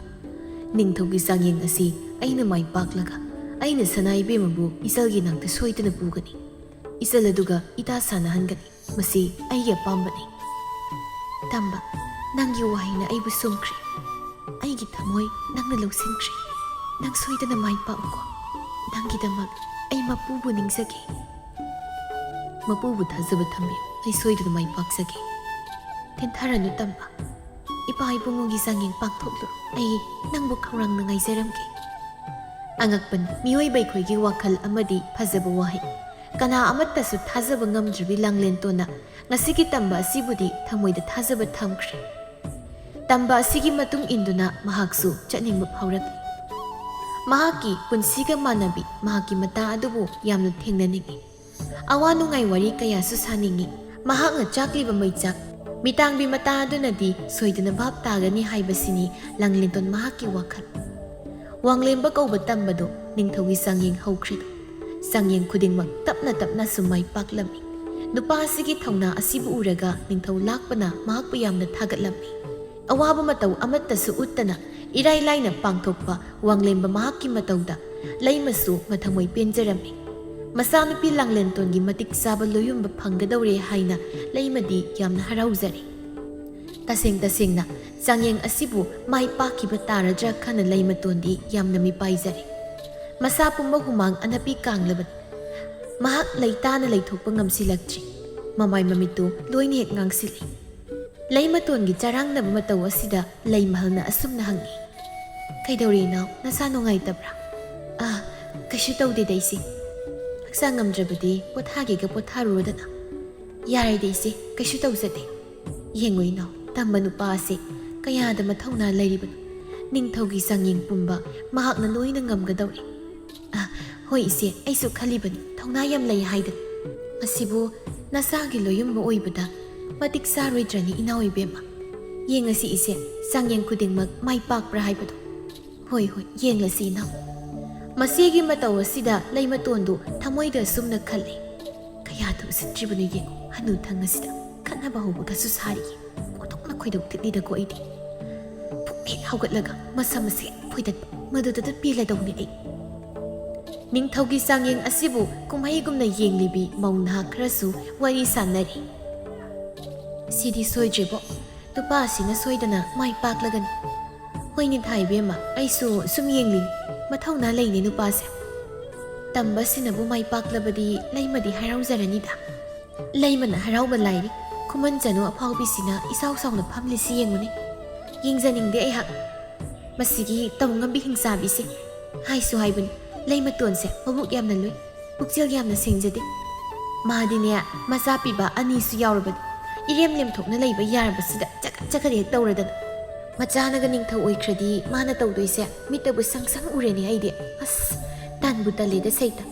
ꯅꯤꯡꯊꯧꯒꯤ ꯆꯥꯡꯌꯦꯡ ꯑꯁꯤ ꯑꯩꯅ ꯃꯥꯏ ꯄꯥꯛꯂꯒ ꯑꯩꯅ ꯁꯅꯥꯏꯕꯦꯝꯕꯕꯨ ꯏꯆꯜꯒꯤ ꯅꯥꯛꯇ ꯁꯣꯏꯗꯅ ꯄꯨꯒꯅꯤ ꯏꯆꯜ ꯑꯗꯨꯒ ꯏꯇꯥ ꯁꯥꯟꯅꯍꯟꯒꯅꯤ ꯃꯁꯤ ꯑꯩꯒꯤ ꯑꯄꯥꯝꯕꯅꯤ ꯇꯝꯕ ꯅꯪꯒꯤ ꯋꯥꯍꯩꯅ ꯑꯩꯕꯨ ꯁꯨꯝꯈ꯭ꯔꯦ ꯑꯩꯒꯤ ꯊꯃꯣꯏ ꯅꯪꯅ ꯂꯧꯁꯤꯟꯈ꯭ꯔꯦ ꯅꯪ ꯁꯣꯏꯗꯅ ꯃꯥꯏ ꯄꯥꯛꯎꯀꯣ ꯅꯪꯒꯤꯗꯃꯛ ꯑꯩ ꯃꯄꯨꯕꯨ ꯅꯤꯡꯖꯒꯦ ꯃꯄꯨꯕꯨ ꯊꯥꯖꯕ ꯊꯝꯕꯤꯌꯨ ꯑꯩ ꯁꯣꯏꯗꯅ ꯃꯥꯏ ꯄꯥꯛꯆꯒꯦ ꯇꯦꯟꯊꯔꯅꯨ ꯇꯝꯕ ꯏꯄꯥ ꯏꯕꯨꯡꯉꯣꯒꯤ ꯆꯥꯡꯌꯦꯡ ꯄꯥꯡꯊꯣꯛꯂꯨ ꯑꯩ ꯅꯪꯕꯨ ꯈꯧꯔꯥꯡꯅ ꯉꯥꯏꯖꯔꯝꯒꯦ ꯑꯉꯛꯄꯅꯤ ꯃꯤꯑꯣꯏꯕ ꯑꯩꯈꯣꯏꯒꯤ ꯋꯥꯈꯜ ꯑꯃꯗꯤ ꯐꯖꯕ ꯋꯥꯍꯩ ꯀꯅꯥ ꯑꯃꯠꯇꯁꯨ ꯊꯥꯖꯕ ꯉꯝꯗ꯭ꯔꯕꯤ ꯂꯥꯡꯂꯦꯟꯇꯣꯟꯅ ꯉꯁꯤꯒꯤ ꯇꯝꯕ ꯑꯁꯤꯕꯨꯗꯤ ꯊꯃꯣꯏꯗ ꯊꯥꯖꯕ ꯊꯝꯈ꯭ꯔꯦ ꯇꯝꯕ ꯑꯁꯤꯒꯤ ꯃꯇꯨꯡ ꯏꯟꯗꯨꯅ ꯃꯍꯥꯛꯁꯨ ꯆꯠꯅꯤꯡꯕ ꯐꯥꯎꯔꯛꯂꯤ ꯃꯍꯥꯛꯀꯤ ꯄꯨꯟꯁꯤꯒ ꯃꯥꯟꯅꯕꯤ ꯃꯍꯥꯛꯀꯤ ꯃꯇꯥ ꯑꯗꯨꯕꯨ ꯌꯥꯝꯅ ꯊꯦꯡꯅꯅꯤꯡꯉꯤ ꯑꯋꯥ ꯅꯨꯡꯉꯥꯏ ꯋꯥꯔꯤ ꯀꯌꯥꯁꯨ ꯁꯥꯅꯤꯡꯉꯤ ꯃꯍꯥꯛꯅ ꯆꯥꯛꯂꯤꯕ ꯃꯩꯆꯥꯛ ꯃꯤꯇꯥꯡꯕꯤ ꯃꯇꯥ ꯑꯗꯨꯅꯗꯤ ꯁꯣꯏꯗꯅ ꯚꯥꯞ ꯇꯥꯒꯅꯤ ꯍꯥꯏꯕꯁꯤꯅꯤ ꯂꯥꯡꯂꯦꯟꯇꯣꯟ ꯃꯍꯥꯛꯀꯤ ꯋꯥꯈꯜ ꯋꯥꯡꯂꯦꯝꯕ ꯀꯧꯕ ꯇꯝꯕꯗꯣ ꯅꯤꯡꯊꯧꯒꯤ ꯆꯥꯡꯌꯦꯡ ꯍꯧꯈ꯭ꯔꯤꯗꯣ ꯆꯥꯡꯌꯦꯡ ꯈꯨꯗꯤꯡꯃꯛ ꯇꯞꯅ ꯇꯞꯅꯁꯨ ꯃꯥꯏ ꯄꯥꯛꯂꯝꯃꯤ ꯅꯨꯄꯥ ꯑꯁꯤꯒꯤ ꯊꯧꯅꯥ ꯑꯁꯤꯕꯨ ꯎꯔꯒ ꯅꯤꯡꯊꯧ ꯂꯥꯛꯄꯅ ꯃꯍꯥꯛꯄꯨ ꯌꯥꯝꯅ ꯊꯥꯒꯠꯂꯝꯃꯤ ꯑꯋꯥꯕ ꯃꯇꯧ ꯑꯃꯠꯇꯁꯨ ꯎꯠꯇꯅ ꯏꯔꯥꯏ ꯂꯥꯏꯅ ꯄꯥꯡꯊꯣꯛꯄ ꯋꯥꯡꯂꯦꯝꯕ ꯃꯍꯥꯛꯀꯤ ꯃꯇꯧꯗ ꯂꯩꯃꯁꯨ ꯃꯊꯃꯣꯏ ꯄꯦꯟꯖꯔꯝꯃꯤ ꯃꯆꯥꯅꯨꯄꯤ ꯂꯥꯡꯂꯦꯟꯇꯣꯟꯒꯤ ꯃꯇꯤꯛ ꯆꯥꯕ ꯂꯣꯌꯨꯝꯕ ꯐꯪꯒꯗꯧꯔꯦ ꯍꯥꯏꯅ ꯂꯩꯃꯗꯤ ꯌꯥꯝꯅ ꯍꯔꯥꯎꯖꯔꯤ ꯇꯁꯦꯡꯅ ꯆꯥꯡꯌꯦꯡ ꯑꯁꯤꯕꯨ ꯃꯥꯏ ꯄꯥꯛꯈꯤꯕ ꯇꯥꯔꯗ꯭ꯔꯥ ꯈꯟꯅ ꯂꯩꯃꯇꯣꯟꯗꯤ ꯌꯥꯝꯅ ꯃꯤꯄꯥꯏꯖꯔꯤ ꯃꯁꯥ ꯄꯨꯝꯕ ꯍꯨꯃꯥꯡ ꯑꯅꯄꯤ ꯀꯥꯡꯂꯕꯅꯤ ꯃꯍꯥꯛ ꯂꯩꯇꯥꯅ ꯂꯩꯊꯣꯛꯄ ꯉꯝꯁꯤꯜꯂꯛꯇ꯭ꯔꯤ ꯃꯃꯥꯏ ꯃꯃꯤꯠꯇꯨ ꯂꯣꯏꯅ ꯍꯦꯛ ꯉꯥꯡꯁꯤꯜꯂꯤ ꯂꯩꯃꯇꯣꯟꯒꯤ ꯆꯔꯥꯡꯅꯕ ꯃꯇꯧ ꯑꯁꯤꯗ ꯂꯩꯃꯍꯜꯅ ꯑꯁꯨꯝꯅ ꯍꯪꯉꯤ ꯀꯩꯗꯧꯔꯤ ꯏꯅꯥꯎ ꯅꯁꯥ ꯅꯨꯡꯉꯥꯏꯇꯕ꯭ꯔꯥ ꯀꯩꯁꯨ ꯇꯧꯗꯦ ꯗꯩꯁꯤ ꯍꯛꯆꯥꯡ ꯉꯝꯗ꯭ꯔꯕꯗꯤ ꯄꯣꯊꯥꯒꯦꯒ ꯄꯣꯊꯥꯔꯨꯔꯗꯅ ꯌꯥꯔꯦ ꯗꯩꯁꯤ ꯀꯩꯁꯨ ꯇꯧꯖꯗꯦ ꯌꯦꯡꯉꯨ ꯏꯅꯥꯎ ꯇꯝꯕ ꯅꯨꯄꯥ ꯑꯁꯤ ꯀꯌꯥꯗ ꯃꯊꯧꯅꯥ ꯂꯩꯔꯤꯕꯅꯣ ꯅꯤꯡꯊꯧꯒꯤ ꯆꯥꯡꯌꯦꯡ ꯄꯨꯝꯕ ꯃꯍꯥꯛꯅ ꯂꯣꯏꯅ ꯉꯝꯒꯗꯧꯔꯤ ꯍꯣꯏ ꯏꯆꯦ ꯑꯩꯁꯨ ꯈꯜꯂꯤꯕꯅꯤ ꯊꯧꯅꯥ ꯌꯥꯝ ꯂꯩ ꯍꯥꯏꯗꯅ ꯃꯁꯤꯕꯨ ꯅꯁꯥꯒꯤ ꯂꯣꯌꯨꯝꯕ ꯑꯣꯏꯕꯗ ꯃꯇꯤꯛ ꯆꯥꯔꯣꯏꯗ꯭ꯔꯅꯤ ꯏꯅꯥꯎ ꯏꯕꯦꯝꯃ ꯌꯦꯡꯉꯁꯤ ꯏꯆꯦ ꯆꯥꯡꯌꯦꯡ ꯈꯨꯗꯤꯡꯃꯛ ꯃꯥꯏ ꯄꯥꯛꯄ꯭ꯔꯥ ꯍꯥꯏꯕꯗꯣ ꯍꯣꯏ ꯌꯦꯡꯂꯁꯤ ꯏꯅꯥꯎ ꯃꯁꯤꯒꯤ ꯃꯇꯧ ꯑꯁꯤꯗ ꯂꯩꯃꯇꯣꯟꯗꯨ ꯊꯃꯣꯏꯗ ꯑꯁꯨꯝꯅ ꯈꯜꯂꯤ ꯀꯌꯥꯗ ꯎꯁꯤꯠꯇ꯭ꯔꯤꯕꯅꯣ ꯌꯦꯡꯉꯨ ꯍꯅꯨꯊꯪ ꯑꯁꯤꯗ ꯈꯠꯅꯕ ꯍꯧꯕꯒꯁꯨ ꯁꯥꯔꯤꯌꯦ ꯀꯣꯗꯣꯛꯅ ꯈꯣꯏꯗꯧ ꯊꯤꯠꯂꯤꯗꯀꯣ ꯑꯩꯗꯤ ꯄꯨꯛ ꯍꯦꯛ ꯍꯧꯒꯠꯂꯒ ꯃꯁꯝ ꯑꯁꯦ ꯐꯣꯏꯗꯠꯄ ꯃꯗꯨꯗ ꯄꯦꯜꯂꯗꯧꯅꯤ ꯑꯩ ꯅꯤꯡꯊꯧꯒꯤ ꯆꯥꯡꯌꯦꯡ ꯑꯁꯤꯕꯨ ꯀꯨꯝꯍꯩꯒꯨꯝꯅ ꯌꯦꯡꯂꯤꯕꯤ ꯃꯧ ꯅꯍꯥ ꯈꯔꯁꯨ ꯋꯥꯔꯤ ꯁꯥꯟꯅꯔꯤ ꯁꯤꯗꯤ ꯁꯣꯏꯗ꯭ꯔꯤꯕꯣ ꯅꯨꯄꯥ ꯑꯁꯤꯅ ꯁꯣꯏꯗꯅ ꯃꯥꯏ ꯄꯥꯛꯂꯒꯅꯤ ꯍꯣꯏꯅꯤ ꯊꯥꯏꯕꯦꯝꯃ ꯑꯩꯁꯨ ꯁꯨꯝ ꯌꯦꯡꯂꯤꯅꯤ ꯃꯊꯧꯅꯥ ꯂꯩꯅꯤ ꯅꯨꯄꯥꯁꯦ ꯇꯝꯕꯁꯤꯅꯕꯨ ꯃꯥꯏ ꯄꯥꯛꯂꯕꯗꯤ ꯂꯩꯃꯗꯤ ꯍꯔꯥꯎꯖꯔꯅꯤꯗ ꯂꯩꯃꯅ ꯍꯔꯥꯎꯕ ꯂꯥꯏꯔꯤ ꯈꯨꯃꯟ-ꯆꯅꯨ ꯑꯐꯥꯎꯕꯤꯁꯤꯅ ꯏꯁꯥꯎ ꯁꯥꯎꯅ ꯐꯝꯂꯤꯁꯤ ꯌꯦꯡꯉꯨꯅꯤ ꯌꯦꯡꯖꯅꯤꯡꯗꯦ ꯑꯩꯍꯥꯛ ꯃꯁꯤꯒꯤ ꯇꯧꯉꯝꯕꯤ ꯍꯤꯡꯆꯥꯕꯤꯁꯦ ꯍꯥꯏꯁꯨ ꯍꯥꯏꯕꯅꯤ ꯂꯩꯃꯇꯣꯟꯁꯦ ꯃꯕꯨꯛ ꯌꯥꯝꯅ ꯂꯨꯏ ꯄꯨꯛꯆꯦꯜ ꯌꯥꯝꯅ ꯁꯦꯡꯖꯗꯦ ꯃꯥꯗꯤꯅꯦ ꯃꯆꯥ ꯄꯤꯕ ꯑꯅꯤꯁꯨ ꯌꯥꯎꯔꯕꯅꯤ ꯏꯔꯦꯝ ꯂꯦꯝꯊꯣꯛꯅ ꯂꯩꯕ ꯌꯥꯔꯕꯁꯤꯗ ꯆꯀꯠ ꯍꯦꯛ ꯇꯧꯔꯗꯅ ꯃꯆꯥꯅꯒ ꯅꯤꯡꯊꯧ ꯑꯣꯏꯈ꯭ꯔꯗꯤ ꯃꯥꯅ ꯇꯧꯗꯣꯏꯁꯦ ꯃꯤꯠꯇꯕꯨ ꯁꯪ ꯎꯔꯦꯅꯦ ꯑꯩꯗꯤ ꯑꯁ ꯇꯟꯕꯨ ꯇꯜꯂꯦꯗ ꯁꯩꯇ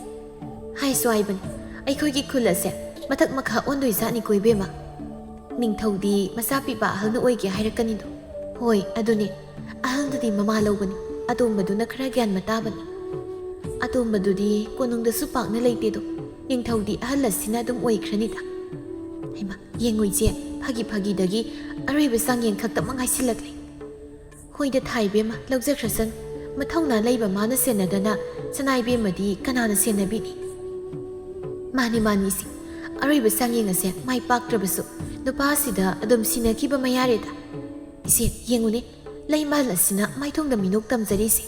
ꯍꯥꯏꯁꯨ ꯍꯥꯏꯕꯅꯤ ꯑꯩꯈꯣꯏꯒꯤ ꯈꯨꯜ ꯑꯁꯦ ꯃꯊꯛ ꯃꯈꯥ ꯑꯣꯟꯗꯣꯏꯖꯥꯠꯅꯤꯀꯣ ꯏꯕꯦꯝꯃ ꯅꯤꯡꯊꯧꯗꯤ ꯃꯆꯥ ꯄꯤꯕ ꯑꯍꯜꯅ ꯑꯣꯏꯒꯦ ꯍꯥꯏꯔꯛꯀꯅꯤꯗꯣ ꯍꯣꯏ ꯑꯗꯨꯅꯦ ꯑꯍꯜꯗꯨꯗꯤ ꯃꯃꯥ ꯂꯧꯕꯅꯤ ꯑꯇꯣꯝꯕꯗꯨꯅ ꯈꯔ ꯒ꯭ꯌꯥꯟ ꯃꯇꯥꯕꯅꯤ ꯑꯇꯣꯝꯕꯗꯨꯗꯤ ꯀꯣꯅꯨꯡꯗꯁꯨ ꯄꯥꯛꯅ ꯂꯩꯇꯦꯗꯣ ꯅꯤꯡꯊꯧꯗꯤ ꯑꯍꯜ ꯑꯁꯤꯅ ꯑꯗꯨꯝ ꯑꯣꯏꯈ꯭ꯔꯅꯤꯗ ꯍꯩꯃꯥ ꯌꯦꯡꯉꯨꯏꯆꯦ ꯐꯥꯒꯤꯗꯒꯤ ꯑꯔꯣꯏꯕ ꯆꯥꯡꯌꯦꯡ ꯈꯛꯇꯃꯛ ꯉꯥꯏꯁꯤꯜꯂꯛꯂꯦ ꯍꯣꯏꯗ ꯊꯥꯏꯕꯦꯝꯃ ꯂꯧꯖꯈ꯭ꯔꯁꯅꯨ ꯃꯊꯧꯅꯥ ꯂꯩꯕ ꯃꯥꯅ ꯁꯦꯟꯅꯗꯅ ꯁꯅꯥꯏꯕꯦꯝꯃꯗꯤ ꯀꯅꯥꯅ ꯁꯦꯟꯅꯕꯤꯅꯤ ꯃꯥꯅꯤꯁꯤ ꯑꯔꯣꯏꯕ ꯆꯥꯡꯌꯦꯡ ꯑꯁꯦ ꯃꯥꯏ ꯄꯥꯛꯇ꯭ꯔꯕꯁꯨ ꯅꯨꯄꯥꯁꯤꯗ ꯑꯗꯨꯝ ꯁꯤꯟꯅꯈꯤꯕ ꯃꯌꯥꯔꯦꯗ ꯏꯆꯦ ꯌꯦꯡꯉꯨꯅꯦ ꯂꯩꯃꯍꯜ ꯑꯁꯤꯅ ꯃꯥꯏꯊꯣꯡꯗ ꯃꯤꯅꯣꯛ ꯇꯝꯖꯔꯤꯁꯦ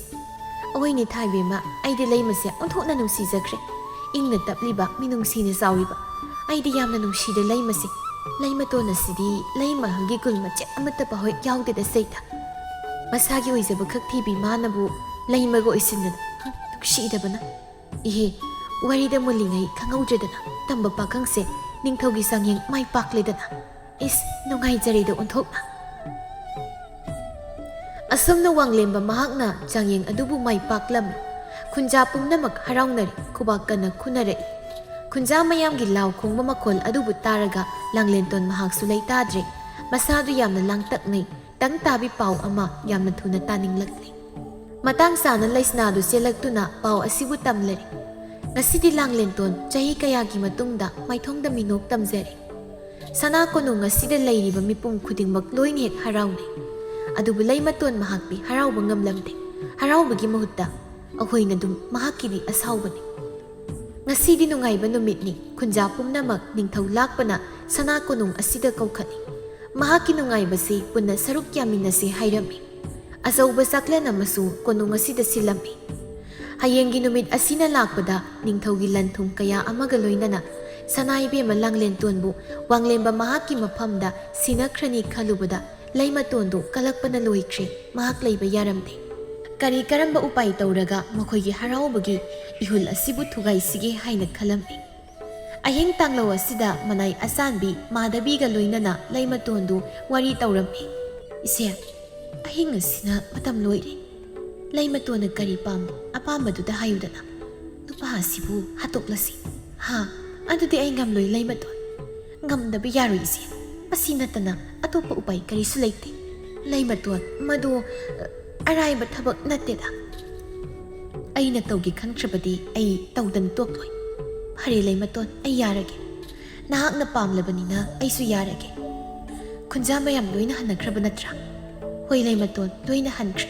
ꯑꯩꯈꯣꯏꯅꯤ ꯊꯥꯏꯕꯦꯝꯃ ꯑꯩꯗꯤ ꯂꯩꯃꯁꯦ ꯑꯣꯟꯊꯣꯛꯅ ꯅꯨꯡꯁꯤꯖꯈ꯭ꯔꯦ ꯏꯪꯅ ꯇꯞꯂꯤꯕ ꯃꯤꯅꯨꯡꯁꯤꯅ ꯆꯥꯎꯔꯤꯕ ꯑꯩꯗꯤ ꯌꯥꯝꯅ ꯅꯨꯡꯁꯤꯗꯦ ꯂꯩꯃꯁꯦ ꯂꯩꯃꯇꯣꯟ ꯑꯁꯤꯗꯤ ꯂꯩ ꯃꯍꯜꯒꯤ ꯒꯨꯜ ꯃꯆꯦꯠ ꯑꯃꯠꯇ ꯄꯥꯍꯣꯏ ꯌꯥꯎꯗꯦꯗ ꯁꯩꯇ ꯃꯁꯥꯒꯤ ꯑꯣꯏꯖꯕ ꯈꯛ ꯊꯤꯕꯤ ꯃꯥꯅꯕꯨ ꯂꯩꯃꯒ ꯑꯣꯏꯁꯤꯟꯗꯅ ꯅꯨꯡꯁꯤꯗꯕꯅ ꯏꯍꯦ ꯋꯥꯔꯤꯗ ꯃꯨꯜꯂꯤꯉꯩ ꯈꯪꯍꯧꯗ꯭ꯔꯦꯗꯅ ꯇꯝꯕ ꯄꯥꯈꯪꯁꯦ ꯅꯤꯡꯊꯧꯒꯤ ꯆꯥꯡꯌꯦꯡ ꯃꯥꯏ ꯄꯥꯛꯂꯦꯗꯅ ꯏꯁ ꯅꯨꯡꯉꯥꯏꯖꯔꯦꯗ ꯑꯣꯟꯊꯣꯛꯅ ꯑꯁꯨꯝꯅ ꯋꯥꯡꯂꯦꯝꯕ ꯃꯍꯥꯛꯅ ꯆꯥꯡꯌꯦꯡ ꯑꯗꯨꯕꯨ ꯃꯥꯏ ꯄꯥꯛꯂꯝꯃꯤ ꯈꯨꯟꯖꯥ ꯄꯨꯝꯅꯃꯛ ꯍꯔꯥꯎꯅꯔꯤ ꯈꯨꯕꯥꯛ ꯀꯟꯅ ꯈꯨꯅꯔꯛꯏ ꯈꯨꯟꯖꯥ ꯃꯌꯥꯝꯒꯤ ꯂꯥꯎ ꯈꯣꯡꯕ ꯃꯈꯣꯜ ꯑꯗꯨꯕꯨ ꯇꯥꯔꯒ ꯂꯥꯡꯂꯦꯟꯇꯣꯟ ꯃꯍꯥꯛꯁꯨ ꯂꯩꯇꯥꯗ꯭ꯔꯦ ꯃꯁꯥꯗꯨ ꯌꯥꯝꯅ ꯂꯥꯡꯇꯛꯅꯩ ꯇꯪ ꯇꯥꯕꯤ ꯄꯥꯎ ꯑꯃ ꯌꯥꯝꯅ ꯊꯨꯅ ꯇꯥꯅꯤꯡꯂꯛꯂꯤ ꯃꯇꯥꯡ ꯆꯥꯅ ꯂꯩꯁꯅꯥꯗꯨ ꯆꯦꯜꯂꯛꯇꯨꯅ ꯄꯥꯎ ꯑꯁꯤꯕꯨ ꯇꯝꯂꯔꯤ ꯉꯁꯤꯗꯤ ꯂꯥꯡꯂꯦꯟꯇꯣꯟ ꯆꯍꯤ ꯀꯌꯥꯒꯤ ꯃꯇꯨꯡꯗ ꯃꯥꯏꯊꯣꯡꯗ ꯃꯤꯅꯣꯛ ꯇꯝꯖꯔꯤ ꯁꯅꯥ ꯀꯣꯅꯨꯡ ꯑꯁꯤꯗ ꯂꯩꯔꯤꯕ ꯃꯤꯄꯨꯝ ꯈꯨꯗꯤꯡꯃꯛ ꯂꯣꯏꯅ ꯍꯦꯛ ꯍꯔꯥꯎꯅꯩ ꯑꯗꯨꯕꯨ ꯂꯩꯃꯇꯣꯟ ꯃꯍꯥꯛꯇꯤ ꯍꯔꯥꯎꯕ ꯉꯝꯂꯝꯗꯦ ꯍꯔꯥꯎꯕꯒꯤ ꯃꯍꯨꯠꯇ ꯑꯩꯈꯣꯏꯅ ꯑꯗꯨꯝ ꯃꯍꯥꯛꯀꯤꯗꯤ ꯑꯁꯥꯎꯕꯅꯤ ꯉꯁꯤꯗꯤ ꯅꯨꯡꯉꯥꯏꯕ ꯅꯨꯃꯤꯠꯅꯤ ꯈꯨꯟꯖꯥ ꯄꯨꯝꯅꯃꯛ ꯅꯤꯡꯊꯧ ꯂꯥꯛꯄꯅ ꯁꯅꯥ ꯀꯣꯅꯨꯡ ꯑꯁꯤꯗ ꯀꯧꯈꯠꯂꯤ ꯃꯍꯥꯛꯀꯤ ꯅꯨꯡꯉꯥꯏꯕꯁꯤ ꯄꯨꯟꯅ ꯁꯔꯨꯛ ꯌꯥꯃꯤꯟꯅꯁꯤ ꯍꯥꯏꯔꯝꯃꯤ ꯑꯆꯧꯕ ꯆꯥꯛꯂꯦꯟ ꯑꯃꯁꯨ ꯀꯣꯅꯨꯡ ꯑꯁꯤꯗ ꯁꯤꯜꯂꯝꯃꯤ ꯍꯌꯦꯡꯒꯤ ꯅꯨꯃꯤꯠ ꯑꯁꯤꯅ ꯂꯥꯛꯄꯗ ꯅꯤꯡꯊꯧꯒꯤ ꯂꯟ ꯊꯨꯝ ꯀꯌꯥ ꯑꯃꯒ ꯂꯣꯏꯅꯅ ꯁꯅꯥꯏꯕꯦꯝꯃ ꯂꯥꯡꯂꯦꯟꯇꯣꯟꯕꯨ ꯋꯥꯡꯂꯦꯝꯕ ꯃꯍꯥꯛꯀꯤ ꯃꯐꯝꯗ ꯁꯤꯅꯈ꯭ꯔꯅꯤ ꯈꯜꯂꯨꯕꯗ ꯂꯩꯃꯇꯣꯟꯗꯨ ꯀꯂꯛꯄꯅ ꯂꯣꯏꯈ꯭ꯔꯦ ꯃꯍꯥꯛ ꯂꯩꯕ ꯌꯥꯔꯝꯗꯦ ꯀꯔꯤ ꯀꯔꯝꯕ ꯎꯄꯥꯏ ꯇꯧꯔꯒ ꯃꯈꯣꯏꯒꯤ ꯍꯔꯥꯎꯕꯒꯤ ꯏꯍꯨꯜ ꯑꯁꯤꯕꯨ ꯊꯨꯒꯥꯏꯁꯤꯒꯦ ꯍꯥꯏꯅ ꯈꯜꯂꯝꯃꯤ ꯑꯍꯤꯡ ꯇꯥꯡꯂꯧ ꯑꯁꯤꯗ ꯃꯅꯥꯏ ꯑꯆꯥꯟꯕꯤ ꯃꯥꯙꯕꯤꯒ ꯂꯣꯏꯅꯅ ꯂꯩꯃꯇꯣꯟꯗꯨ ꯋꯥꯔꯤ ꯇꯧꯔꯝꯃꯤ ꯏꯆꯦ ꯑꯍꯤꯡ ꯑꯁꯤꯅ ꯃꯇꯝ ꯂꯣꯏꯔꯦ ꯂꯩꯃꯇꯣꯟꯅ ꯀꯔꯤ ꯄꯥꯝꯕ ꯑꯄꯥꯝꯕꯗꯨꯗ ꯍꯥꯏꯌꯨꯗꯅ ꯅꯨꯄꯥ ꯑꯁꯤꯕꯨ ꯍꯥꯠꯇꯣꯛꯂꯁꯤ ꯍꯥ ꯑꯗꯨꯗꯤ ꯑꯩ ꯉꯝꯂꯣꯏ ꯂꯩꯃꯇꯣꯟ ꯉꯝꯗꯕ ꯌꯥꯔꯣꯏ ꯏꯆꯦ ꯑꯁꯤ ꯅꯠꯇꯅ ꯑꯇꯣꯞꯄ ꯎꯄꯥꯏ ꯀꯔꯤꯁꯨ ꯂꯩꯇꯦ ꯂꯩꯃꯇꯣꯟ ꯃꯗꯨ ꯑꯔꯥꯏꯕ ꯊꯕꯛ ꯅꯠꯇꯦꯗ ꯑꯩꯅ ꯇꯧꯒꯦ ꯈꯟꯈ꯭ꯔꯕꯗꯤ ꯑꯩ ꯇꯧꯗꯅ ꯇꯣꯛꯂꯣꯏ ꯐꯔꯦ ꯂꯩꯃꯇꯣꯟ ꯑꯩ ꯌꯥꯔꯒꯦ ꯅꯍꯥꯛꯅ ꯄꯥꯝꯂꯕꯅꯤꯅ ꯑꯩꯁꯨ ꯌꯥꯔꯒꯦ ꯈꯨꯟꯖꯥ ꯃꯌꯥꯝ ꯂꯣꯏꯅ ꯍꯟꯅꯈ꯭ꯔꯕ ꯅꯠꯇ꯭ꯔꯥ ꯍꯣꯏ ꯂꯩꯃꯇꯣꯟ ꯂꯣꯏꯅ ꯍꯟꯈ꯭ꯔꯦ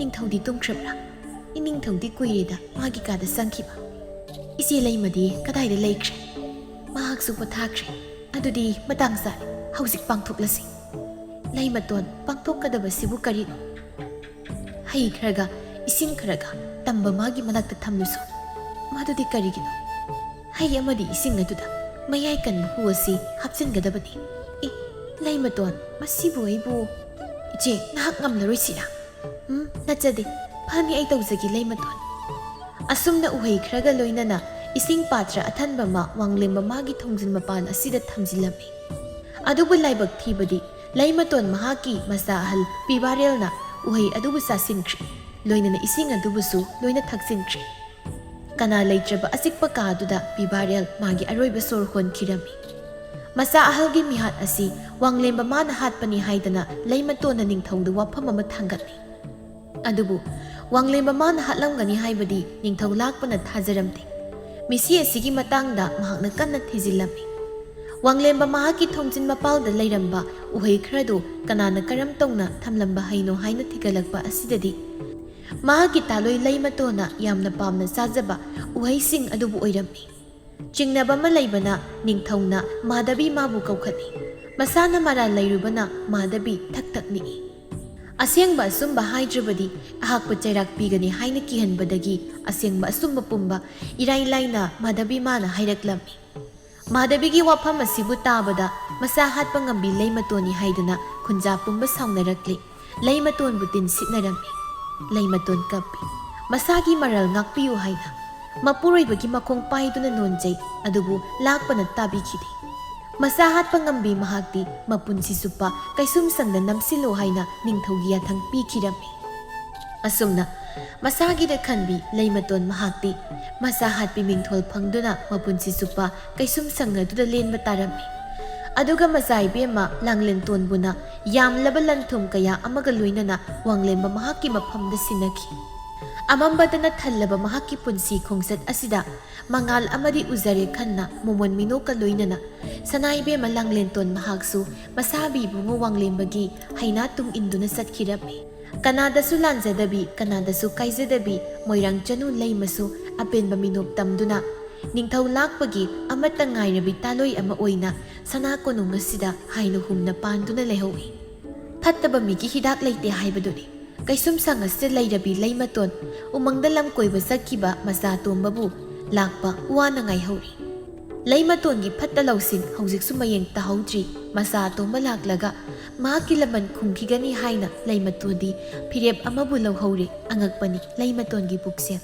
ꯅꯤꯡꯊꯧꯗꯤ ꯇꯨꯝꯈ꯭ꯔꯕ꯭ꯔꯥ ꯅꯤꯡꯊꯧꯗꯤ ꯀꯨꯏꯔꯦꯗ ꯃꯥꯒꯤ ꯀꯥꯗ ꯆꯪꯈꯤꯕ ꯏꯆꯦ ꯂꯩꯃꯗꯤ ꯀꯗꯥꯏꯗ ꯂꯩꯈ꯭ꯔꯦ ꯃꯍꯥꯛꯁꯨ ꯄꯣꯊꯥꯈ꯭ꯔꯦ ꯑꯗꯨꯗꯤ ꯃꯇꯥꯡ ꯆꯥꯔꯦ ꯍꯧꯖꯤꯛ ꯄꯥꯡꯊꯣꯛꯂꯁꯤ ꯂꯩꯃꯇꯣꯟ ꯄꯥꯡꯊꯣꯛꯀꯗꯕꯁꯤꯕꯨ ꯀꯔꯤꯅꯣ ꯍꯩ ꯈꯔꯒ ꯏꯁꯤꯡ ꯈꯔꯒ ꯇꯝꯕ ꯃꯥꯒꯤ ꯃꯅꯥꯛꯇ ꯊꯝꯂꯨꯁꯨ ꯃꯗꯨꯗꯤ ꯀꯔꯤꯒꯤꯅꯣ ꯍꯩ ꯑꯃꯗꯤ ꯏꯁꯤꯡ ꯑꯗꯨꯗ ꯃꯌꯥꯏ ꯀꯟꯕ ꯍꯨ ꯑꯁꯤ ꯍꯥꯞꯆꯤꯟꯒꯗꯕꯅꯤ ꯂꯩꯃꯇꯣꯟ ꯃꯁꯤꯕꯨ ꯑꯩꯕꯨ ꯏꯆꯦ ꯅꯍꯥꯛ ꯉꯝꯂꯔꯣꯏꯁꯤꯔꯥ ꯅꯠꯆꯗꯦ ꯐꯅꯤ ꯑꯩ ꯇꯧꯖꯒꯦ ꯂꯩꯃꯇꯣꯟ ꯑꯁꯨꯝꯅ ꯎꯍꯩ ꯈꯔꯒ ꯂꯣꯏꯅꯅ ꯏꯁꯤꯡ ꯄꯥꯇ꯭ꯔ ꯑꯊꯟꯕ ꯑꯃ ꯋꯥꯡꯂꯦꯝꯕ ꯃꯥꯒꯤ ꯊꯣꯡꯖꯤꯟ ꯃꯄꯥꯟ ꯑꯁꯤꯗ ꯊꯝꯖꯤꯜꯂꯝꯃꯤ ꯑꯗꯨꯕꯨ ꯂꯥꯏꯕꯛ ꯊꯤꯕꯗꯤ ꯂꯩꯃꯇꯣꯟ ꯃꯍꯥꯛꯀꯤ ꯃꯆꯥ ꯑꯍꯜ ꯄꯤꯕꯥꯔꯦꯜꯅ ꯎꯍꯩ ꯑꯗꯨꯕꯨ ꯆꯥꯁꯤꯟꯈ꯭ꯔꯦ ꯂꯣꯏꯅꯅ ꯏꯁꯤꯡ ꯑꯗꯨꯕꯨꯁꯨ ꯂꯣꯏꯅ ꯊꯛꯆꯤꯟꯈ꯭ꯔꯦ ꯀꯅꯥ ꯂꯩꯇ꯭ꯔꯕ ꯑꯆꯤꯛꯄ ꯀꯥꯗꯨꯗ ꯄꯤꯕꯥꯔꯦꯜ ꯃꯥꯒꯤ ꯑꯔꯣꯏꯕ ꯁꯣꯔ ꯍꯣꯟꯈꯤꯔꯝꯃꯤ ꯃꯆꯥ ꯑꯍꯜꯒꯤ ꯃꯤꯍꯥꯠ ꯑꯁꯤ ꯋꯥꯡꯂꯦꯝꯕ ꯃꯥꯅ ꯍꯥꯠꯄꯅꯤ ꯍꯥꯏꯗꯅ ꯂꯩꯃꯇꯣꯟꯅ ꯅꯤꯡꯊꯧꯗ ꯋꯥꯐꯝ ꯑꯃ ꯊꯥꯡꯒꯠꯂꯤ ꯑꯗꯨꯕꯨ ꯋꯥꯡꯂꯦꯝꯕ ꯃꯥꯅ ꯍꯥꯠꯂꯝꯒꯅꯤ ꯍꯥꯏꯕꯗꯤ ꯅꯤꯡꯊꯧ ꯂꯥꯛꯄꯅ ꯊꯥꯖꯔꯝꯗꯦ ꯃꯤꯁꯤ ꯑꯁꯤꯒꯤ ꯃꯇꯥꯡꯗ ꯃꯍꯥꯛꯅ ꯀꯟꯅ ꯊꯤꯖꯤꯜꯂꯝꯃꯤ ꯋꯥꯡꯂꯦꯝꯕ ꯃꯍꯥꯛꯀꯤ ꯊꯣꯡꯖꯤꯟ ꯃꯄꯥꯜꯗ ꯂꯩꯔꯝꯕ ꯎꯍꯩ ꯈꯔꯗꯨ ꯀꯅꯥꯅ ꯀꯔꯝ ꯇꯧꯅ ꯊꯝꯂꯝꯕ ꯍꯩꯅꯣ ꯍꯥꯏꯅ ꯊꯤꯒꯠꯂꯛꯄ ꯑꯁꯤꯗꯗꯤ ꯃꯍꯥꯛꯀꯤ ꯇꯥꯂꯣꯏ ꯂꯩꯃꯇꯣꯟꯅ ꯌꯥꯝꯅ ꯄꯥꯝꯅ ꯆꯥꯖꯕ ꯎꯍꯩꯁꯤꯡ ꯑꯗꯨꯕꯨ ꯑꯣꯏꯔꯝꯃꯤ ꯆꯤꯡꯅꯕ ꯑꯃ ꯂꯩꯕꯅ ꯅꯤꯡꯊꯧꯅ ꯃꯥꯙꯕꯤ ꯃꯥꯕꯨ ꯀꯧꯈꯠꯂꯤ ꯃꯁꯥꯅ ꯃꯔꯥꯜ ꯂꯩꯔꯨꯕꯅ ꯃꯥꯙꯕꯤ ꯊꯛ ꯊꯛ ꯅꯤꯛꯏ ꯑꯁꯦꯡꯕ ꯑꯆꯨꯝꯕ ꯍꯥꯏꯗ꯭ꯔꯕꯗꯤ ꯑꯍꯥꯛꯄ ꯆꯩꯔꯥꯛ ꯄꯤꯒꯅꯤ ꯍꯥꯏꯅ ꯀꯤꯍꯟꯕꯗꯒꯤ ꯑꯁꯦꯡꯕ ꯑꯆꯨꯝꯕ ꯄꯨꯝꯕ ꯏꯔꯥꯏ ꯂꯥꯏꯅ ꯃꯥꯙꯕꯤ ꯃꯥꯅ ꯍꯥꯏꯔꯛꯂꯝꯃꯤ ꯃꯥꯙꯕꯤꯒꯤ ꯋꯥꯐꯝ ꯑꯁꯤꯕꯨ ꯇꯥꯕꯗ ꯃꯆꯥ ꯍꯥꯠꯄ ꯉꯝꯕꯤ ꯂꯩꯃꯇꯣꯟꯅꯤ ꯍꯥꯏꯗꯨꯅ ꯈꯨꯟꯖꯥ ꯄꯨꯝꯕ ꯁꯥꯎꯅꯔꯛꯂꯤ ꯂꯩꯃꯇꯣꯟꯕꯨ ꯇꯤꯟ ꯁꯤꯠꯅꯔꯝꯃꯤ ꯂꯩꯃꯇꯣꯟ ꯀꯞꯄꯤ ꯃꯁꯥꯒꯤ ꯃꯔꯜ ꯉꯥꯛꯄꯤꯌꯨ ꯍꯥꯏꯅ ꯃꯄꯨꯔꯣꯏꯕꯒꯤ ꯃꯈꯣꯡ ꯄꯥꯏꯗꯨꯅ ꯅꯣꯟꯖꯩ ꯑꯗꯨꯕꯨ ꯂꯥꯛꯄꯅ ꯇꯥꯕꯤꯈꯤꯗꯦ ꯃꯆꯥ ꯍꯥꯠꯄ ꯉꯝꯕꯤ ꯃꯍꯥꯛꯇꯤ ꯃꯄꯨꯟꯁꯤ ꯆꯨꯞꯄ ꯀꯩꯁꯨꯝꯁꯪꯗ ꯅꯝꯁꯤꯜꯂꯨ ꯍꯥꯏꯅ ꯅꯤꯡꯊꯧꯒꯤ ꯌꯥꯊꯪ ꯄꯤꯈꯤꯔꯝꯃꯤ ꯑꯁꯨꯝꯅ ꯃꯁꯥꯒꯤꯗ ꯈꯟꯕꯤ ꯂꯩꯃꯇꯣꯟ ꯃꯍꯥꯛꯇꯤ ꯃꯆꯥ ꯍꯥꯠꯄꯤ ꯃꯤꯡꯊꯣꯜ ꯐꯪꯗꯨꯅ ꯃꯄꯨꯟꯁꯤ ꯆꯨꯞꯄ ꯀꯩꯁꯨꯝꯁꯪ ꯑꯗꯨꯗ ꯂꯦꯟꯕ ꯇꯥꯔꯝꯃꯤ ꯑꯗꯨꯒ ꯃꯆꯥ ꯏꯕꯦꯝꯃ ꯂꯥꯡꯂꯦꯟꯇꯣꯟꯕꯨꯅ ꯌꯥꯝꯂꯕ ꯂꯟꯊꯨꯝ ꯀꯌా ꯑꯃꯒ ꯂꯣꯏꯅꯅ ꯋꯥꯡꯂꯦꯝꯕ ꯃꯍꯥꯛꯀꯤ ꯃꯐꯝꯗ ꯁꯤꯟꯅꯈꯤ ꯑꯃꯝꯕꯗꯅ ꯊꯜꯂꯕ ꯃꯍꯥꯛꯀꯤ ꯄꯨꯟꯁꯤ ꯈꯣꯡꯆꯠ ꯑꯁꯤꯗ ꯃꯉꯥꯜ ꯑꯃꯗꯤ ꯎꯖꯔꯦ ꯈꯟꯅ ꯃꯣꯃꯣꯟ ꯃꯤꯅꯣꯛꯀ ꯂꯣꯏꯅꯅ ꯁꯅꯥꯏꯕꯦꯝꯃ ꯂꯥꯡꯂꯦꯟꯇꯣꯟ ꯃꯍꯥꯛꯁꯨ ꯃꯁꯥꯕꯤꯕꯨꯡꯉꯣ ꯋꯥꯡꯂꯦꯝꯕꯒꯤ ꯍꯩꯅꯥ ꯇꯨꯡ ꯏꯟꯗꯨꯅ ꯆꯠꯈꯤꯔꯝꯃꯤ ꯀꯅꯥꯗꯁꯨ ꯂꯥꯟꯖꯗꯕꯤ ꯀꯅꯥꯗꯁꯨ ꯀꯥꯏꯖꯗꯕꯤ ꯃꯣꯏꯔꯥꯡ ꯆꯅꯨ ꯂꯩꯃꯁꯨ ꯑꯄꯦꯟꯕ ꯃꯤꯅꯣꯛ ꯇꯝꯗꯨꯅ ꯅꯤꯡꯊꯧ ꯂꯥꯛꯄꯒꯤ ꯑꯃꯠꯇ ꯉꯥꯏꯔꯕꯤ ꯇꯥꯂꯣꯏ ꯑꯃ ꯑꯣꯏꯅ ꯁꯅꯥ ꯀꯣꯅꯨꯡ ꯑꯁꯤꯗ ꯍꯥꯏꯅ ꯍꯨꯝꯅ ꯄꯥꯟꯗꯨꯅ ꯂꯩꯍꯧꯏ ꯐꯠꯇꯕ ꯃꯤꯒꯤ ꯍꯤꯗꯥꯛ ꯂꯩꯇꯦ ꯍꯥꯏꯕꯗꯨꯅꯤ ꯀꯩꯁꯨꯝꯁꯪ ꯑꯁꯤꯗ ꯂꯩꯔꯕꯤ ꯂꯩꯃꯇꯣꯟ ꯎꯃꯪꯗ ꯂꯝ ꯀꯣꯏꯕ ꯆꯠꯈꯤꯕ ꯃꯆꯥ ꯇꯣꯝꯕꯕꯨ ꯂꯥꯛꯄ ꯋꯥꯅ ꯉꯥꯏꯍꯧꯔꯤ ꯂꯩꯃꯇꯣꯟꯒꯤ ꯐꯠꯇ ꯂꯧꯁꯤꯡ ꯍꯧꯖꯤꯛꯁꯨ ꯃꯌꯦꯡ ꯇꯥꯍꯧꯗ꯭ꯔꯤ ꯃꯆꯥ ꯑꯇꯣꯝꯕ ꯂꯥꯛꯂꯒ ꯃꯍꯥꯛꯀꯤ ꯂꯃꯟ ꯈꯨꯝꯈꯤꯒꯅꯤ ꯍꯥꯏꯅ ꯂꯩꯃꯇꯣꯟꯗꯤ ꯐꯤꯔꯦꯞ ꯑꯃꯕꯨ ꯂꯧꯍꯧꯔꯦ ꯑꯉꯛꯄꯅꯤ ꯂꯩꯃꯇꯣꯟꯒꯤ ꯄꯨꯛꯆꯦꯜ